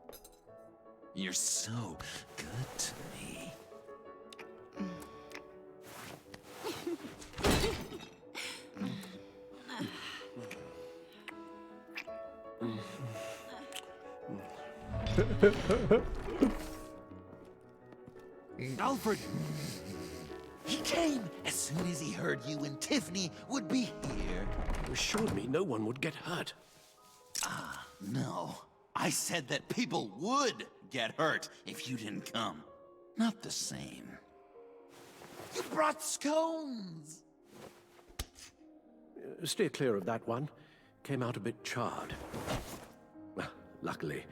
You're so good to me. Alfred! He came as soon as he heard you and Tiffany would be here. You assured me no one would get hurt. Ah, no. I said that people would get hurt if you didn't come. Not the same. You brought scones! Steer clear of that one. Came out a bit charred. Well, luckily,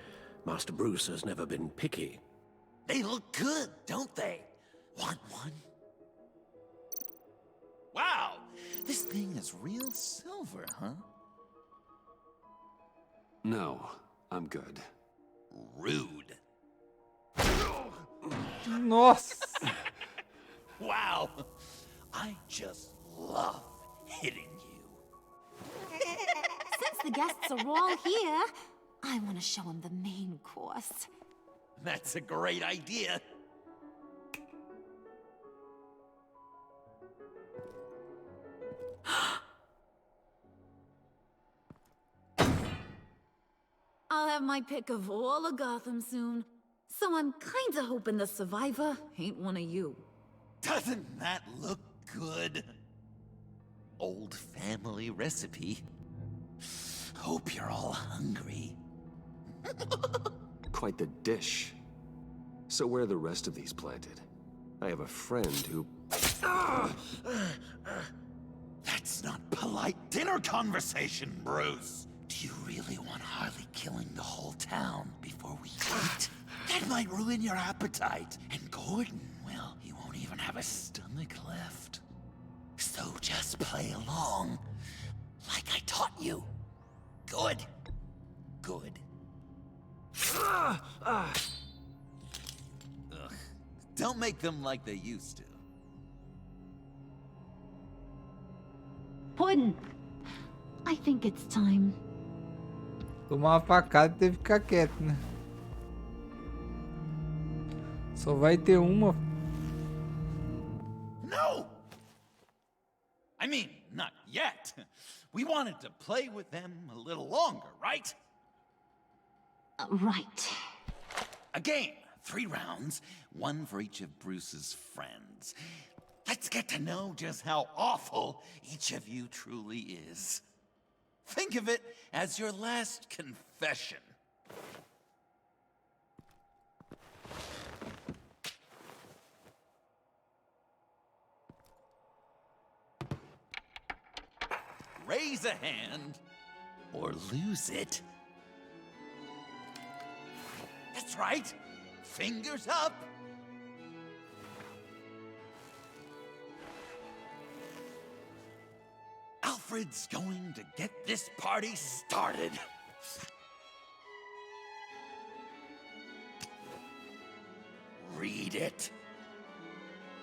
Master Bruce has never been picky. They look good, don't they? Want one? Wow! This thing is real silver, huh? No, I'm good. Rude. Nossa! Wow. I just love hitting you. Since the guests are all here, I want to show them the main course. That's a great idea. I'll have my pick of all of Gotham soon, so I'm kinda hoping the survivor ain't one of you. Doesn't that look good? Old family recipe. Hope you're all hungry. Quite the dish. So where are the rest of these planted? I have a friend who... That's not polite dinner conversation, Bruce. Do you really want Harley killing the whole town before we eat? That might ruin your appetite. And Gordon, well, he won't even have a stomach left. So just play along, like I taught you. Good. Good. Ugh. Don't make them like they used to. Puddin', I think it's time. Tomar uma facada e teve que ficar quieto, né? Só vai ter uma. No! I mean, not yet. We wanted to play with them a little longer, right? Right. A game, 3 rounds, 1 for each of Bruce's friends. Let's get to know just how awful each of you truly is. Think of it as your last confession. Raise a hand, or lose it. That's right. Fingers up. Alfred's going to get this party started. Read it.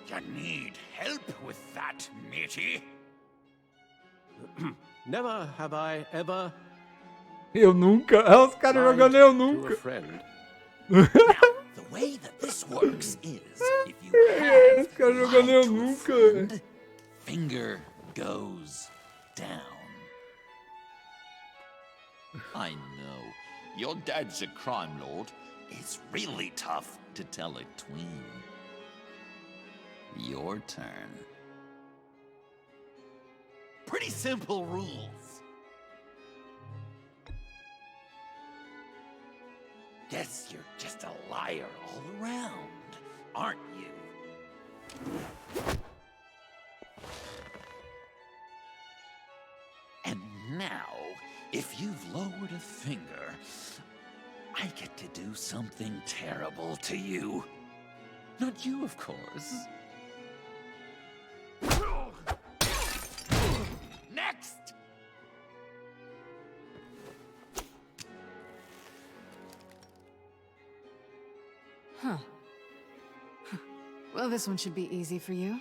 You need help with that, matey? Never have I ever... Eu nunca. Os caras jogando eu nunca. The way that this works is, if you have lied to a friend, finger goes down. I know, your dad's a crime lord. It's really tough to tell a tween. Your turn. Pretty simple rules. Guess you're just a liar all around, aren't you? And now, if you've lowered a finger, I get to do something terrible to you. Not you, of course. Next! Huh. Well, this one should be easy for you.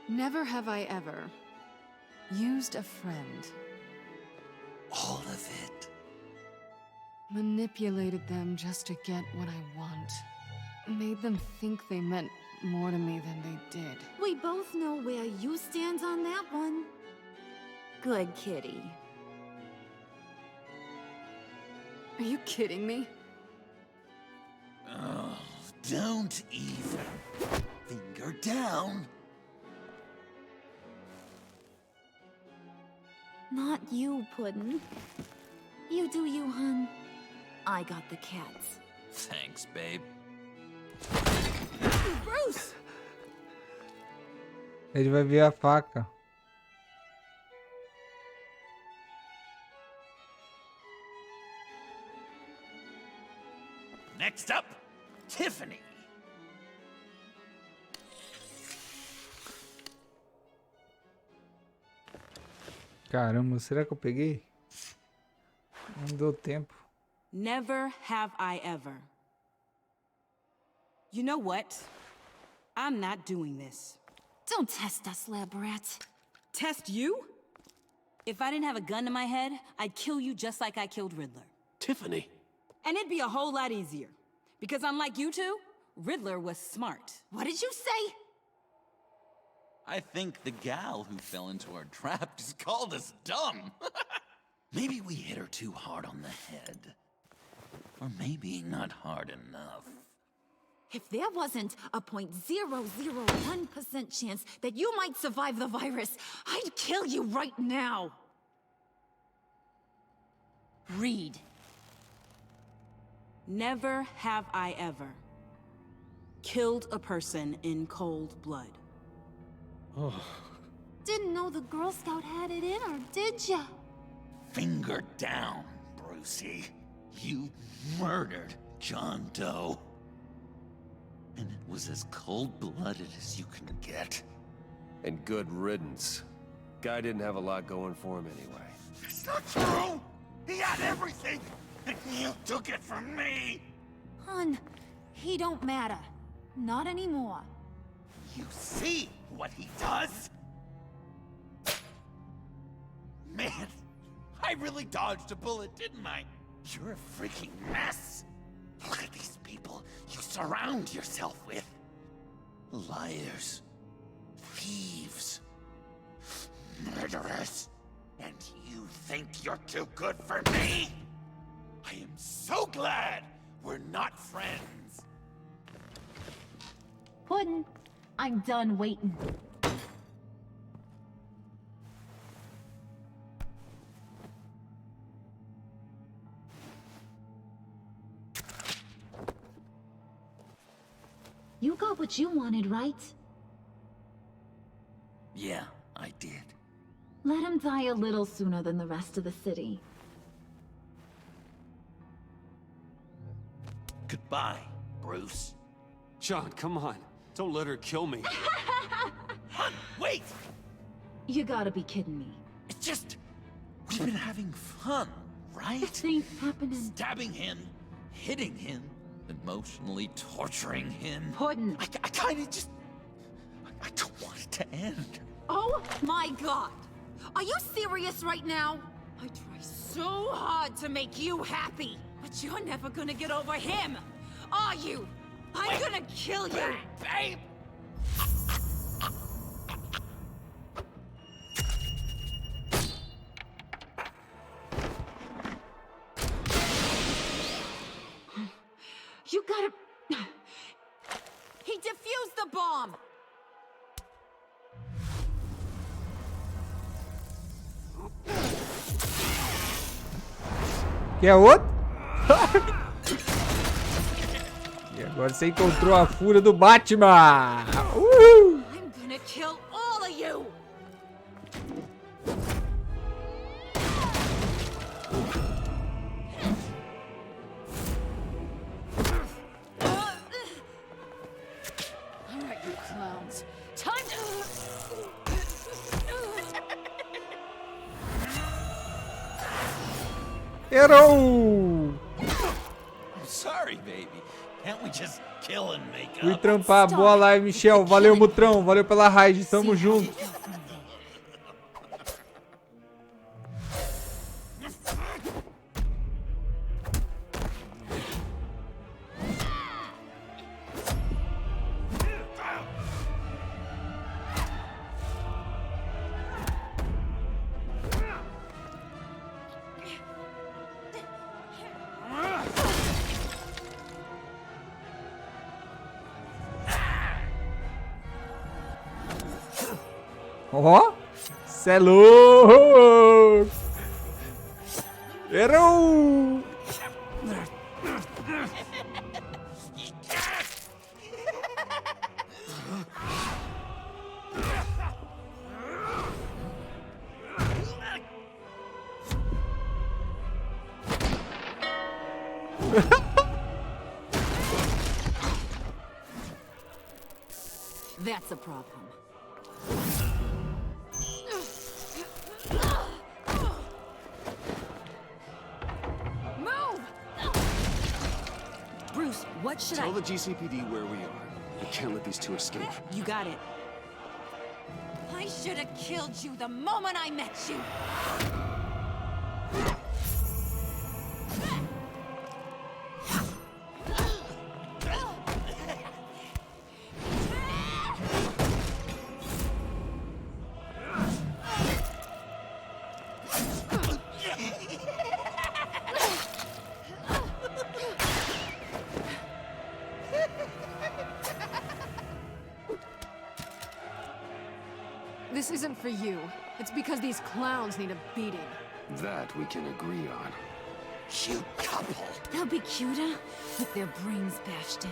Never have I ever used a friend. All of it. Manipulated them just to get what I want. Made them think they meant more to me than they did. We both know where you stand on that one. Good kitty. Are you kidding me? Oh, don't even. Finger down. Not you, Puddin'. You do you, hun. I got the cats. Thanks, babe. Bruce! Ele vai ver a faca. Next up, Tiffany. Caramba, será que eu peguei? Não deu tempo. Never have I ever. You know what? I'm not doing this. Don't test us, lab rat. Test you? If I didn't have a gun to my head, I'd kill you just like I killed Riddler. Tiffany. And it'd be a whole lot easier. Because unlike you two, Riddler was smart. What did you say? I think the gal who fell into our trap just called us dumb. Maybe we hit her too hard on the head. Or maybe not hard enough. If there wasn't a 0.001% chance that you might survive the virus, I'd kill you right now. Read. Never have I ever killed a person in cold blood. Didn't know the Girl Scout had it in her, did ya? Finger down, Brucey. You murdered John Doe. And it was as cold-blooded as you can get. And good riddance. Guy didn't have a lot going for him anyway. It's not true! He had everything! And you took it from me! Hun, he don't matter. Not anymore. You see what he does? Man, I really dodged a bullet, didn't I? You're a freaking mess. Look at these people you surround yourself with. Liars. Thieves. Murderers. And you think you're too good for me? I am so glad we're not friends. Puddin', I'm done waiting. You got what you wanted, right? Yeah, I did. Let him die a little sooner than the rest of the city. Goodbye, Bruce. John, come on. Don't let her kill me. Wait! You gotta be kidding me. It's just... we've been having fun, right? This ain't happening. Stabbing him, hitting him, emotionally torturing him. Puddin'. I kinda just... I don't want it to end. Oh my god! Are you serious right now? I try so hard to make you happy, but you're never gonna get over him, are you? I'm gonna kill you! Babe! You gotta... He defused the bomb! Quer outro? E agora você encontrou a fúria do Batman! Uhul! I'm gonna kill all of you! Alright, you clowns. Time to... Errou! I'm sorry, baby. Can't we just kill and make Fui up? trampar. Boa live, Michel. Valeu, Mutrão. Valeu pela raid. Tamo junto. Ó, cê é louco! Errou! That's a problem. Bruce, what should Tell the GCPD where we are. We can't let these two escape. You got it. I should have killed you the moment I met you. This isn't for you. It's because these clowns need a beating. That we can agree on. Cute couple. They'll be cuter with their brains bashed in.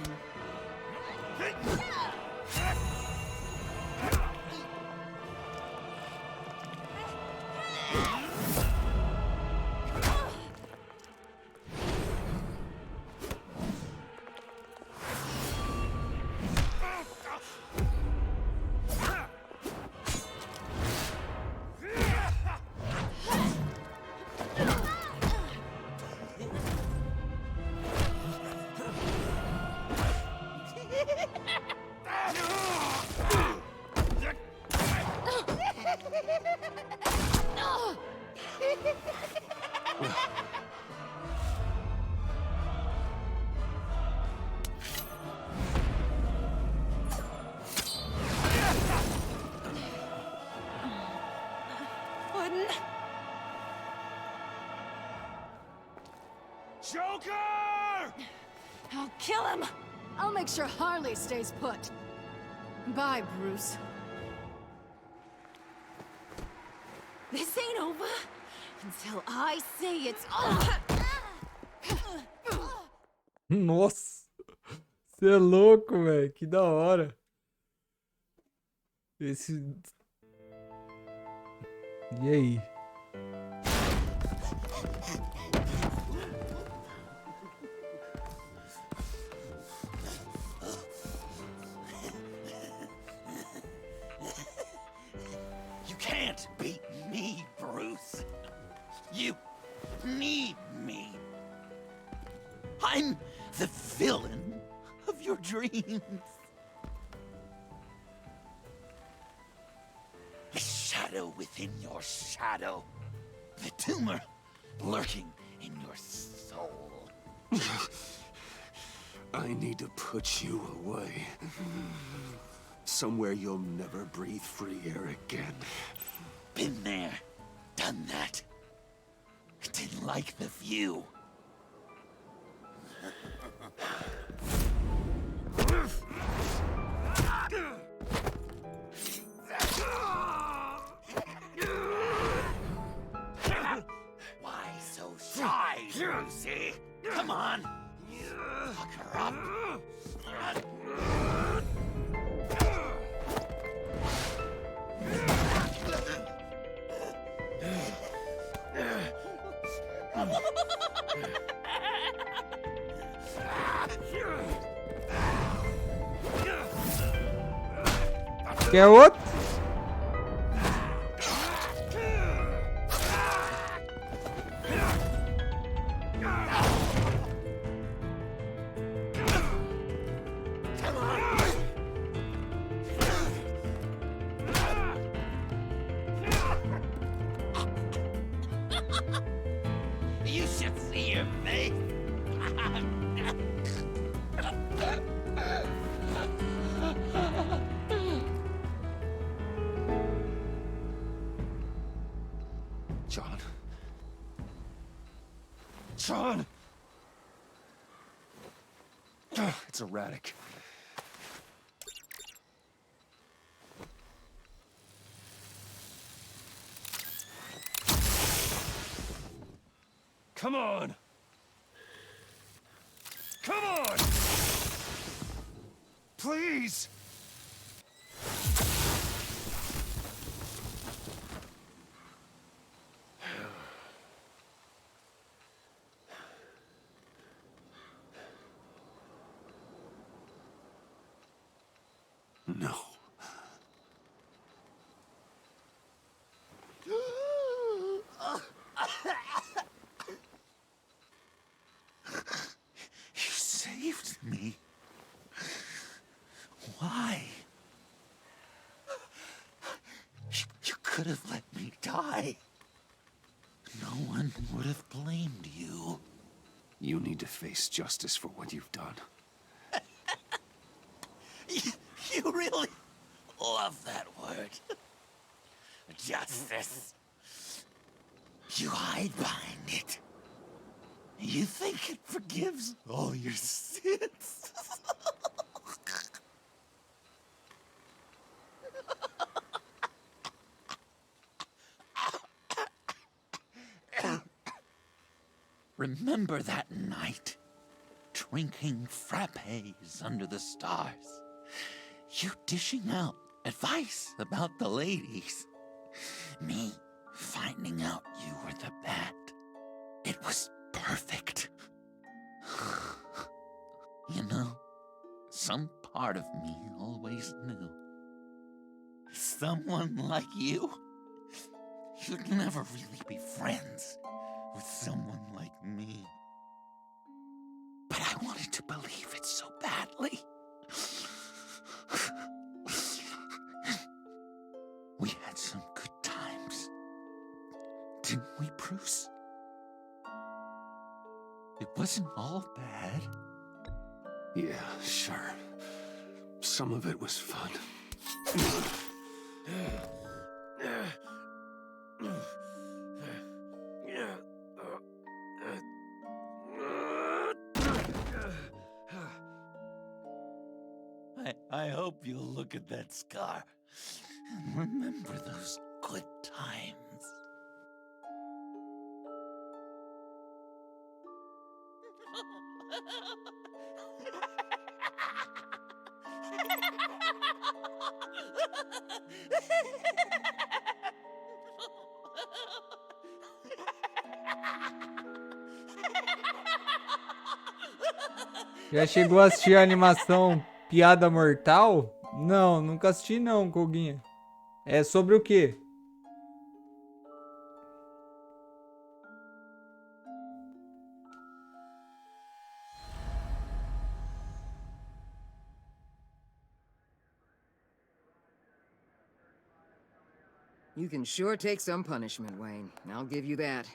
Joker! I'll kill him! I'll make sure Harley stays put. Bye, Bruce. This ain't over until I say it's over. Nossa! Você é louco, velho. Que da hora. Esse... E aí? You can't beat me, Bruce. You need me. I'm the villain of your dreams. The shadow within your shadow. The tumor lurking in your soul. I need to put you away. Somewhere you'll never breathe free air again. Been there, done that. Didn't like the view. Why so shy, Brucey? Come on. Fuck her up. Quer outro? You should see your face. John. John! It's erratic. Come on! Come on! Please! No. You saved me. Why? could have let me die. No one would have blamed you. You need to face justice for what you've done. You really love that word. Justice. You hide behind it. You think it forgives all your sins. Remember that night, drinking frappes under the stars. You dishing out advice about the ladies. Me finding out you were the bat. It was perfect. You know, some part of me always knew. Someone like you, you'd never really be friends with someone like me. But I wanted to believe it so badly. We had some good times, didn't we, Bruce? It wasn't all bad. Yeah, sure. Some of it was fun. I hope you'll look at that scar and remember those good times. Já chegou a assistir a animação Piada Mortal? Não, nunca assisti não, Coguinha. É sobre o quê? You can sure take some punishment, Wayne. I'll give you that.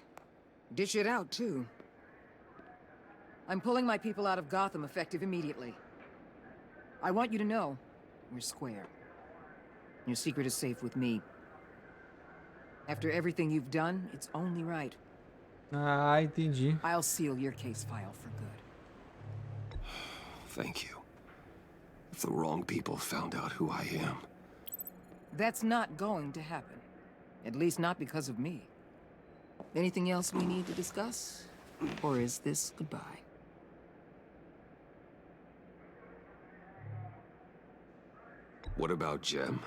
Dish it out, too. I'm pulling my people out of Gotham effective immediately. I want you to know, we're square. Your secret is safe with me. After everything you've done, it's only right. Ah, entendi. I'll seal your case file for good. Thank you. If the wrong people found out who I am... That's not going to happen. At least not because of me. Anything else we need to discuss? Or is this goodbye? What about Jem?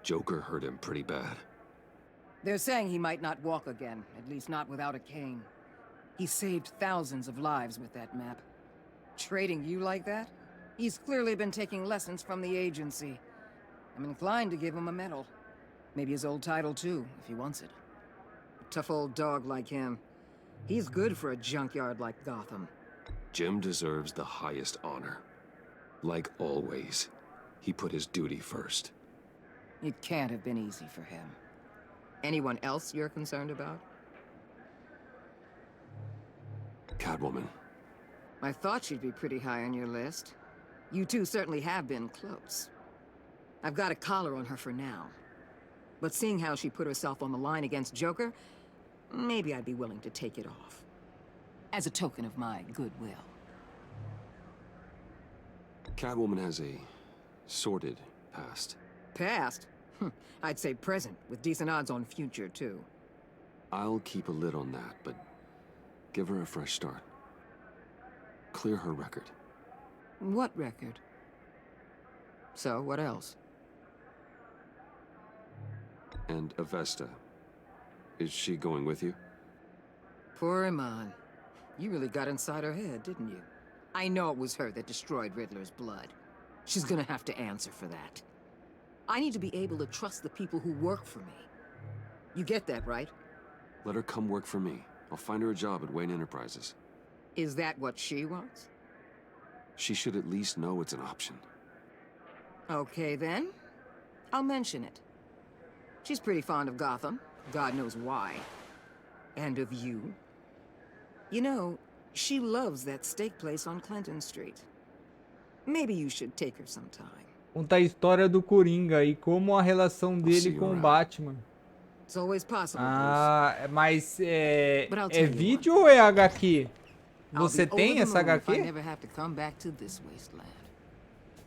Joker hurt him pretty bad. They're saying he might not walk again, at least not without a cane. He saved thousands of lives with that map. Trading you like that? He's clearly been taking lessons from the agency. I'm inclined to give him a medal. Maybe his old title too, if he wants it. A tough old dog like him. He's good for a junkyard like Gotham. Jem deserves the highest honor. Like always, he put his duty first. It can't have been easy for him. Anyone else you're concerned about? Catwoman. I thought she'd be pretty high on your list. You two certainly have been close. I've got a collar on her for now. But seeing how she put herself on the line against Joker, maybe I'd be willing to take it off. As a token of my goodwill. Catwoman has a sordid past. Past? I'd say present, with decent odds on future, too. I'll keep a lid on that, but give her a fresh start. Clear her record. What record? So, what else? And Avesta. Is she going with you? Poor Iman. You really got inside her head, didn't you? I know it was her that destroyed Riddler's blood. She's gonna have to answer for that. I need to be able to trust the people who work for me. You get that, right? Let her come work for me. I'll find her a job at Wayne Enterprises. Is that what she wants? She should at least know it's an option. Okay, then. I'll mention it. She's pretty fond of Gotham. God knows why. And of you. You know, she loves that steak place on Clinton Street. Maybe you should take her sometime. Conta a história do Coringa e como a relação dele com o Batman. It's always possible, Ah, mas But I'll é tell you vídeo ou é HQ? I'll Você be over tem the essa moon if I HQ? never have to come back to this wasteland.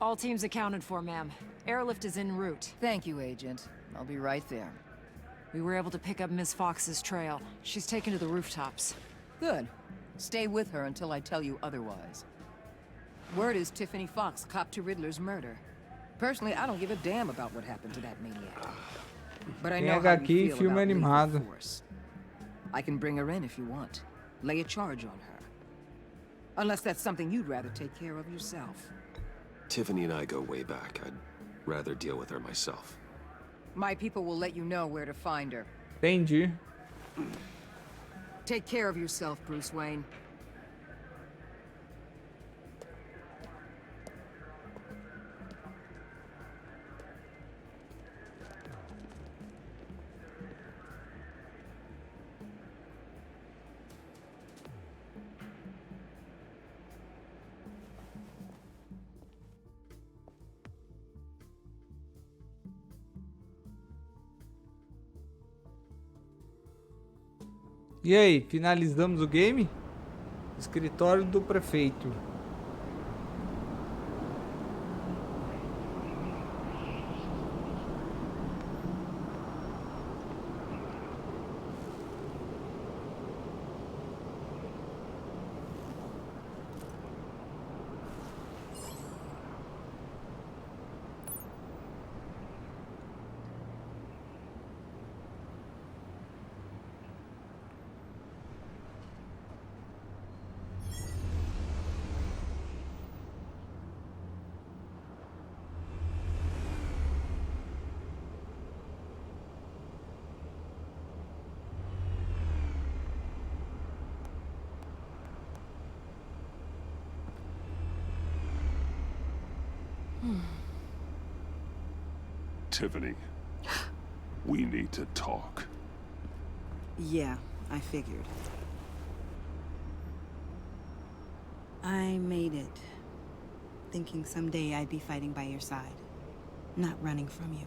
All teams accounted for, ma'am. Airlift is en route. Thank you, Agent. I'll be right there. We were able to pick up Miss Fox's trail. She's taken to the rooftops. Good. Stay with her until I tell you otherwise. Word is Tiffany Fox copped to Riddler's murder. Personally, I don't give a damn about what happened to that maniac. But I Tem know how HQ you e feel filme about lethal animado. force. I can bring her in if you want. Lay a charge on her. Unless that's something you'd rather take care of yourself. Tiffany and I go way back. I'd rather deal with her myself. My people will let you know where to find her. Entendi. Take care of yourself, Bruce Wayne. E aí, finalizamos o game? Escritório do prefeito. Tiffany, we need to talk. Yeah, I figured. I made it, thinking someday I'd be fighting by your side, not running from you.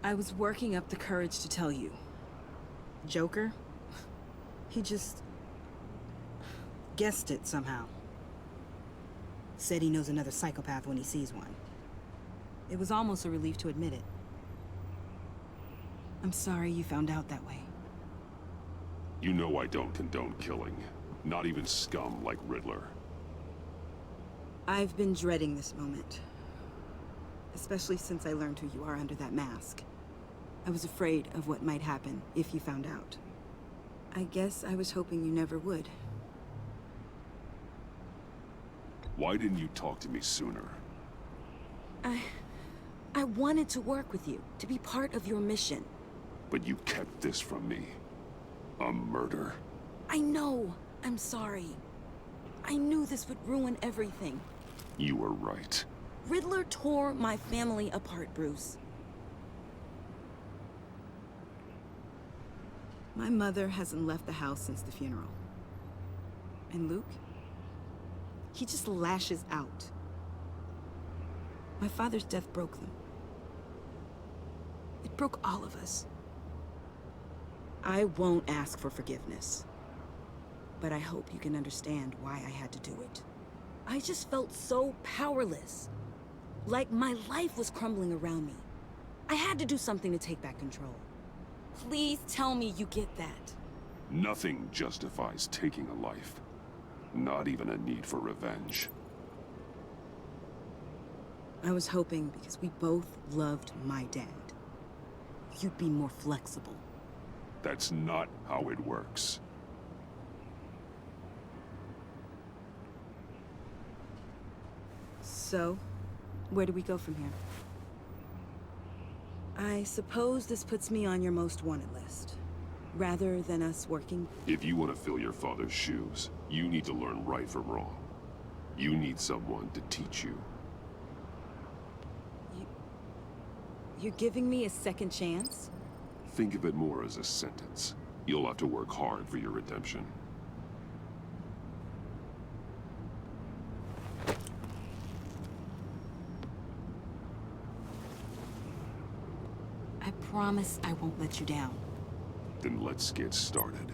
I was working up the courage to tell you. Joker? He just guessed it somehow. Said he knows another psychopath when he sees one. It was almost a relief to admit it. I'm sorry you found out that way. You know I don't condone killing. Not even scum like Riddler. I've been dreading this moment. Especially since I learned who you are under that mask. I was afraid of what might happen if you found out. I guess I was hoping you never would. Why didn't you talk to me sooner? I wanted to work with you, to be part of your mission. But you kept this from me. A murder. I know. I'm sorry. I knew this would ruin everything. You were right. Riddler tore my family apart, Bruce. My mother hasn't left the house since the funeral. And Luke? He just lashes out. My father's death broke them. It broke all of us. I won't ask for forgiveness. But I hope you can understand why I had to do it. I just felt so powerless. Like my life was crumbling around me. I had to do something to take back control. Please tell me you get that. Nothing justifies taking a life. Not even a need for revenge. I was hoping because we both loved my dad, you'd be more flexible. That's not how it works. So, where do we go from here? I suppose this puts me on your most wanted list, rather than us working. If you want to fill your father's shoes, you need to learn right from wrong. You need someone to teach you. You're giving me a second chance? Think of it more as a sentence. You'll have to work hard for your redemption. I promise I won't let you down. Then let's get started.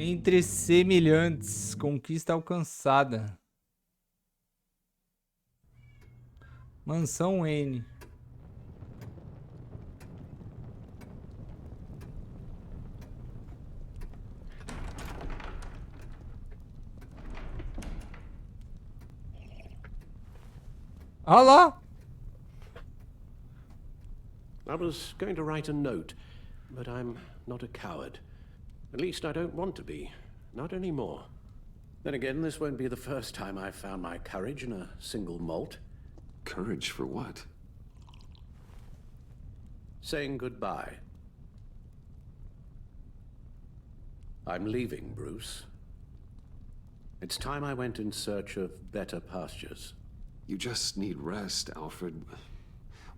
Entre semelhantes, conquista alcançada. Mansão N. Olha lá! I was going to write a note, but I'm not a coward. At least I don't want to be. Not anymore. Then again, this won't be the first time I've found my courage in a single molt. Courage for what? Saying goodbye. I'm leaving, Bruce. It's time I went in search of better pastures. You just need rest, Alfred.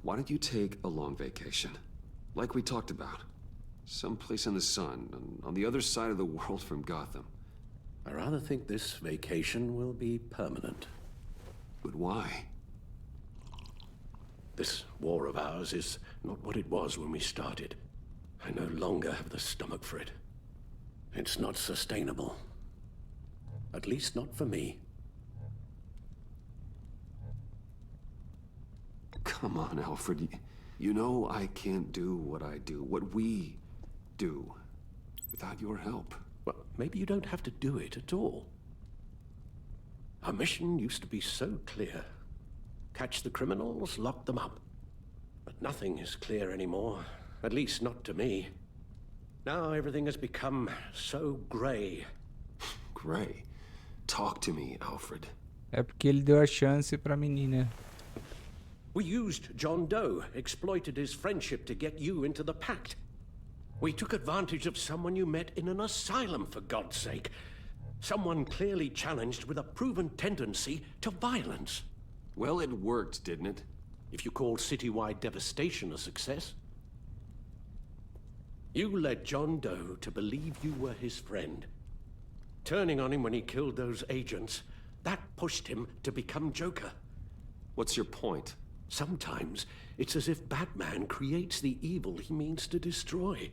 Why don't you take a long vacation? Like we talked about. Someplace in the sun, on the other side of the world from Gotham. I rather think this vacation will be permanent. But why? This war of ours is not what it was when we started. I no longer have the stomach for it. It's not sustainable. At least not for me. Come on, Alfred. You know I can't do what I do, what we do, without your help. Well, maybe you don't have to do it at all. Our mission used to be so clear. Catch the criminals, lock them up. But nothing is clear anymore, at least not to me. Now everything has become so grey. Grey? Talk to me, Alfred. É porque ele deu a chance pra menina. We used John Doe, exploited his friendship to get you into the pact. We took advantage of someone you met in an asylum, for God's sake. Someone clearly challenged with a proven tendency to violence. Well, it worked, didn't it? If you call citywide devastation a success. You led John Doe to believe you were his friend. Turning on him when he killed those agents, that pushed him to become Joker. What's your point? Sometimes it's as if Batman creates the evil he means to destroy.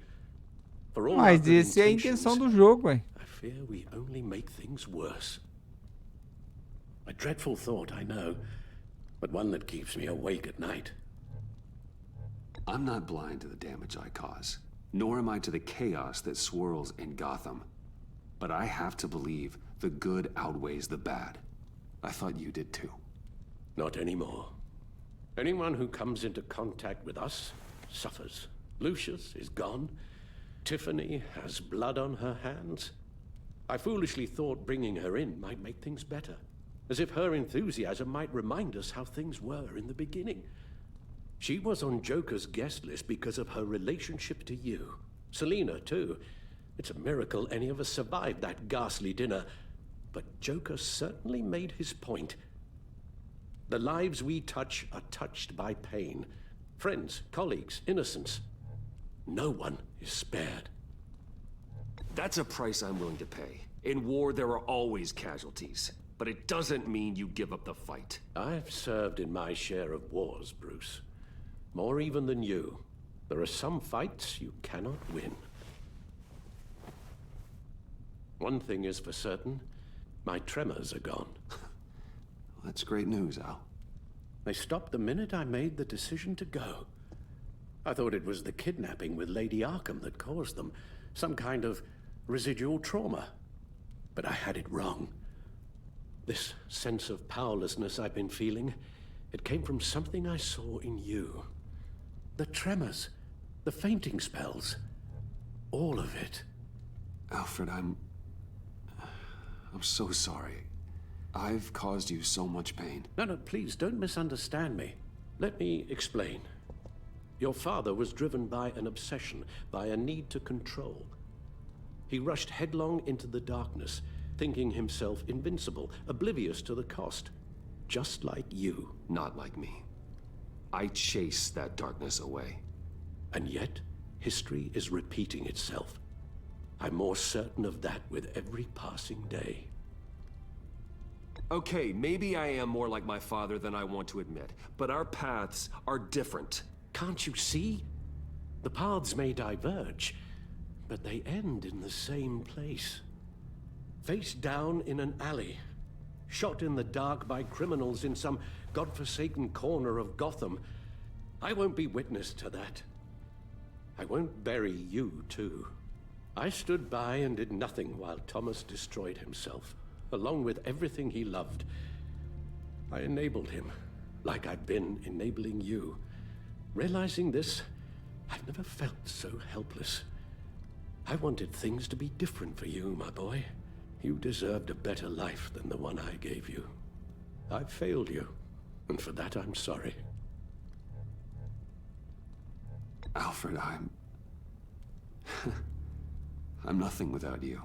For all Mas essa é a intenção do jogo, ué. I fear we only make things worse. A dreadful thought, I know, but one that keeps me awake at night. I'm not blind to the damage I cause, nor am I to the chaos that swirls in Gotham. But I have to believe the good outweighs the bad. I thought you did too. Not anymore. Anyone who comes into contact with us suffers. Lucius is gone. Tiffany has blood on her hands. I foolishly thought bringing her in might make things better. As if her enthusiasm might remind us how things were in the beginning. She was on Joker's guest list because of her relationship to you. Selina, too. It's a miracle any of us survived that ghastly dinner. But Joker certainly made his point. The lives we touch are touched by pain. Friends, colleagues, innocents. No one is spared. That's a price I'm willing to pay. In war, there are always casualties. But it doesn't mean you give up the fight. I've served in my share of wars, Bruce. More even than you. There are some fights you cannot win. One thing is for certain. My tremors are gone. That's great news, Al. They stopped the minute I made the decision to go. I thought it was the kidnapping with Lady Arkham that caused them. Some kind of residual trauma. But I had it wrong. This sense of powerlessness I've been feeling, it came from something I saw in you. The tremors, the fainting spells, all of it. Alfred, I'm so sorry. I've caused you so much pain. No, please, don't misunderstand me. Let me explain. Your father was driven by an obsession, by a need to control. He rushed headlong into the darkness, thinking himself invincible, oblivious to the cost. Just like you. Not like me. I chase that darkness away. And yet, history is repeating itself. I'm more certain of that with every passing day. Okay, maybe I am more like my father than I want to admit, but our paths are different. Can't you see? The paths may diverge, but they end in the same place. Face down in an alley, shot in the dark by criminals in some godforsaken corner of Gotham. I won't be witness to that. I won't bury you, too. I stood by and did nothing while Thomas destroyed himself, along with everything he loved. I enabled him, like I've been enabling you. Realizing this, I've never felt so helpless. I wanted things to be different for you, my boy. You deserved a better life than the one I gave you. I failed you, and for that I'm sorry. Alfred, I'm nothing without you.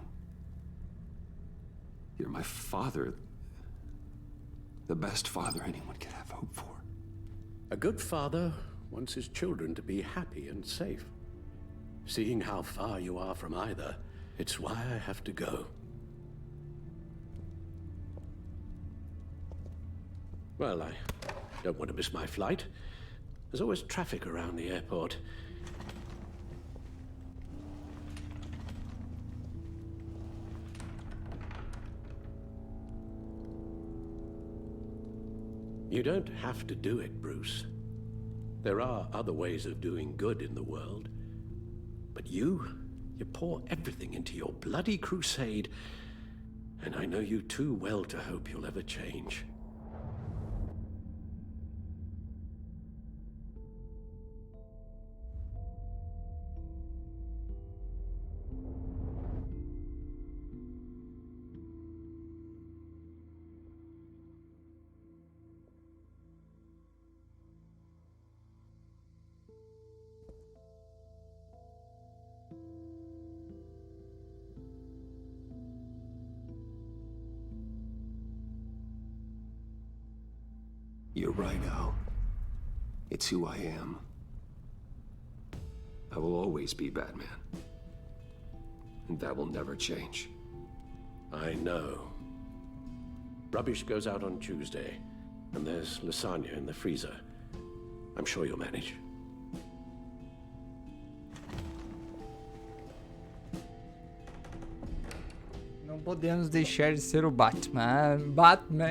You're my father. The best father anyone could have hope for. A good father wants his children to be happy and safe. Seeing how far you are from either, it's why I have to go. Well, I don't want to miss my flight. There's always traffic around the airport. You don't have to do it, Bruce. There are other ways of doing good in the world. But you pour everything into your bloody crusade, and I know you too well to hope you'll ever change. You're right, Al. It's who I am. I will always be Batman. And that will never change. I know. Rubbish goes out on Tuesday, and there's lasagna in the freezer. I'm sure you'll manage. Não podemos deixar de ser o Batman. Batman.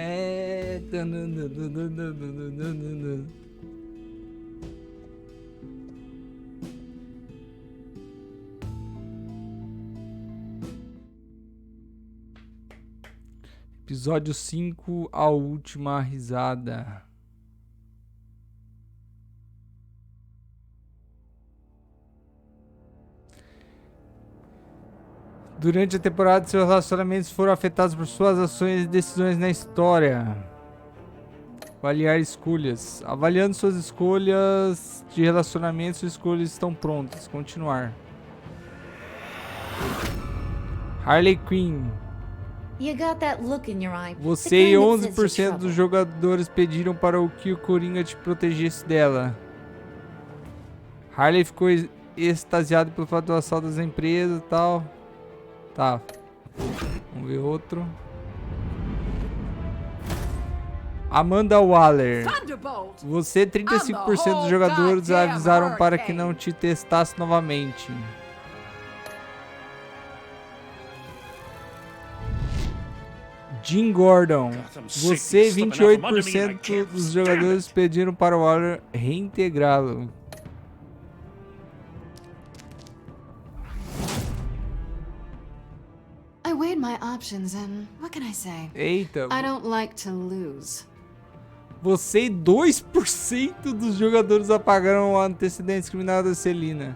Episódio 5, a última risada. Durante a temporada, seus relacionamentos foram afetados por suas ações e decisões na história. Avaliar escolhas. Avaliando suas escolhas de relacionamento, suas escolhas estão prontas. Continuar. Harley Quinn. You got that look in your eye. Você e 11% dos jogadores pediram para que o Coringa te protegesse dela. Harley ficou extasiado pelo fato do assalto das empresas e tal. Tá. Vamos ver outro. Amanda Waller. Você, 35% dos jogadores avisaram para que não te testasse novamente. Jim Gordon. Você, 28% dos jogadores pediram para o Waller reintegrá-lo. I weighed my options and what can I say? Eita. I don't like to lose. Você e 2% dos jogadores apagaram o antecedente criminal da Celina.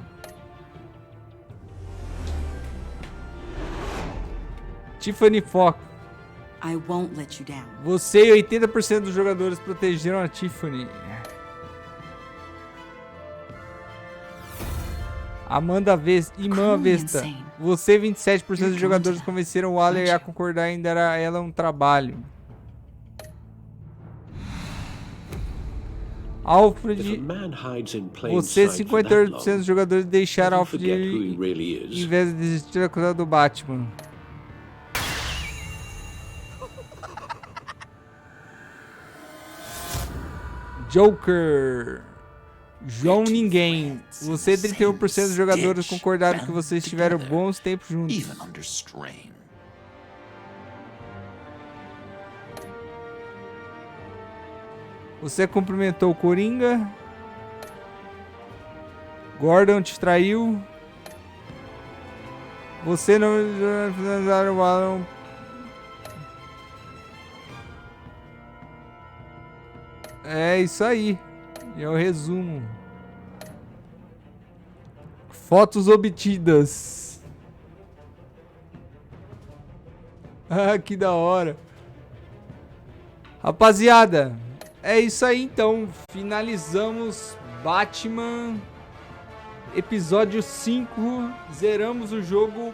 Tiffany Fox. I won't let you down. Você e 80% dos jogadores protegeram a Tiffany. Amanda Imã Vesta. Você e 27% dos jogadores convenceram o Waller a concordar, ainda era ela um trabalho. Alfred. Você, 58% dos jogadores deixaram Alfred em vez de desistir da coisa do Batman. Joker. João Ninguém. Você e 31% dos jogadores concordaram que vocês tiveram bons tempos juntos. Você cumprimentou o Coringa. Gordon te traiu. Você não finalizaram o Alan. É isso aí. É o resumo. Fotos obtidas. Ah, que da hora. Rapaziada, é isso aí então. Finalizamos Batman episódio 5. Zeramos o jogo.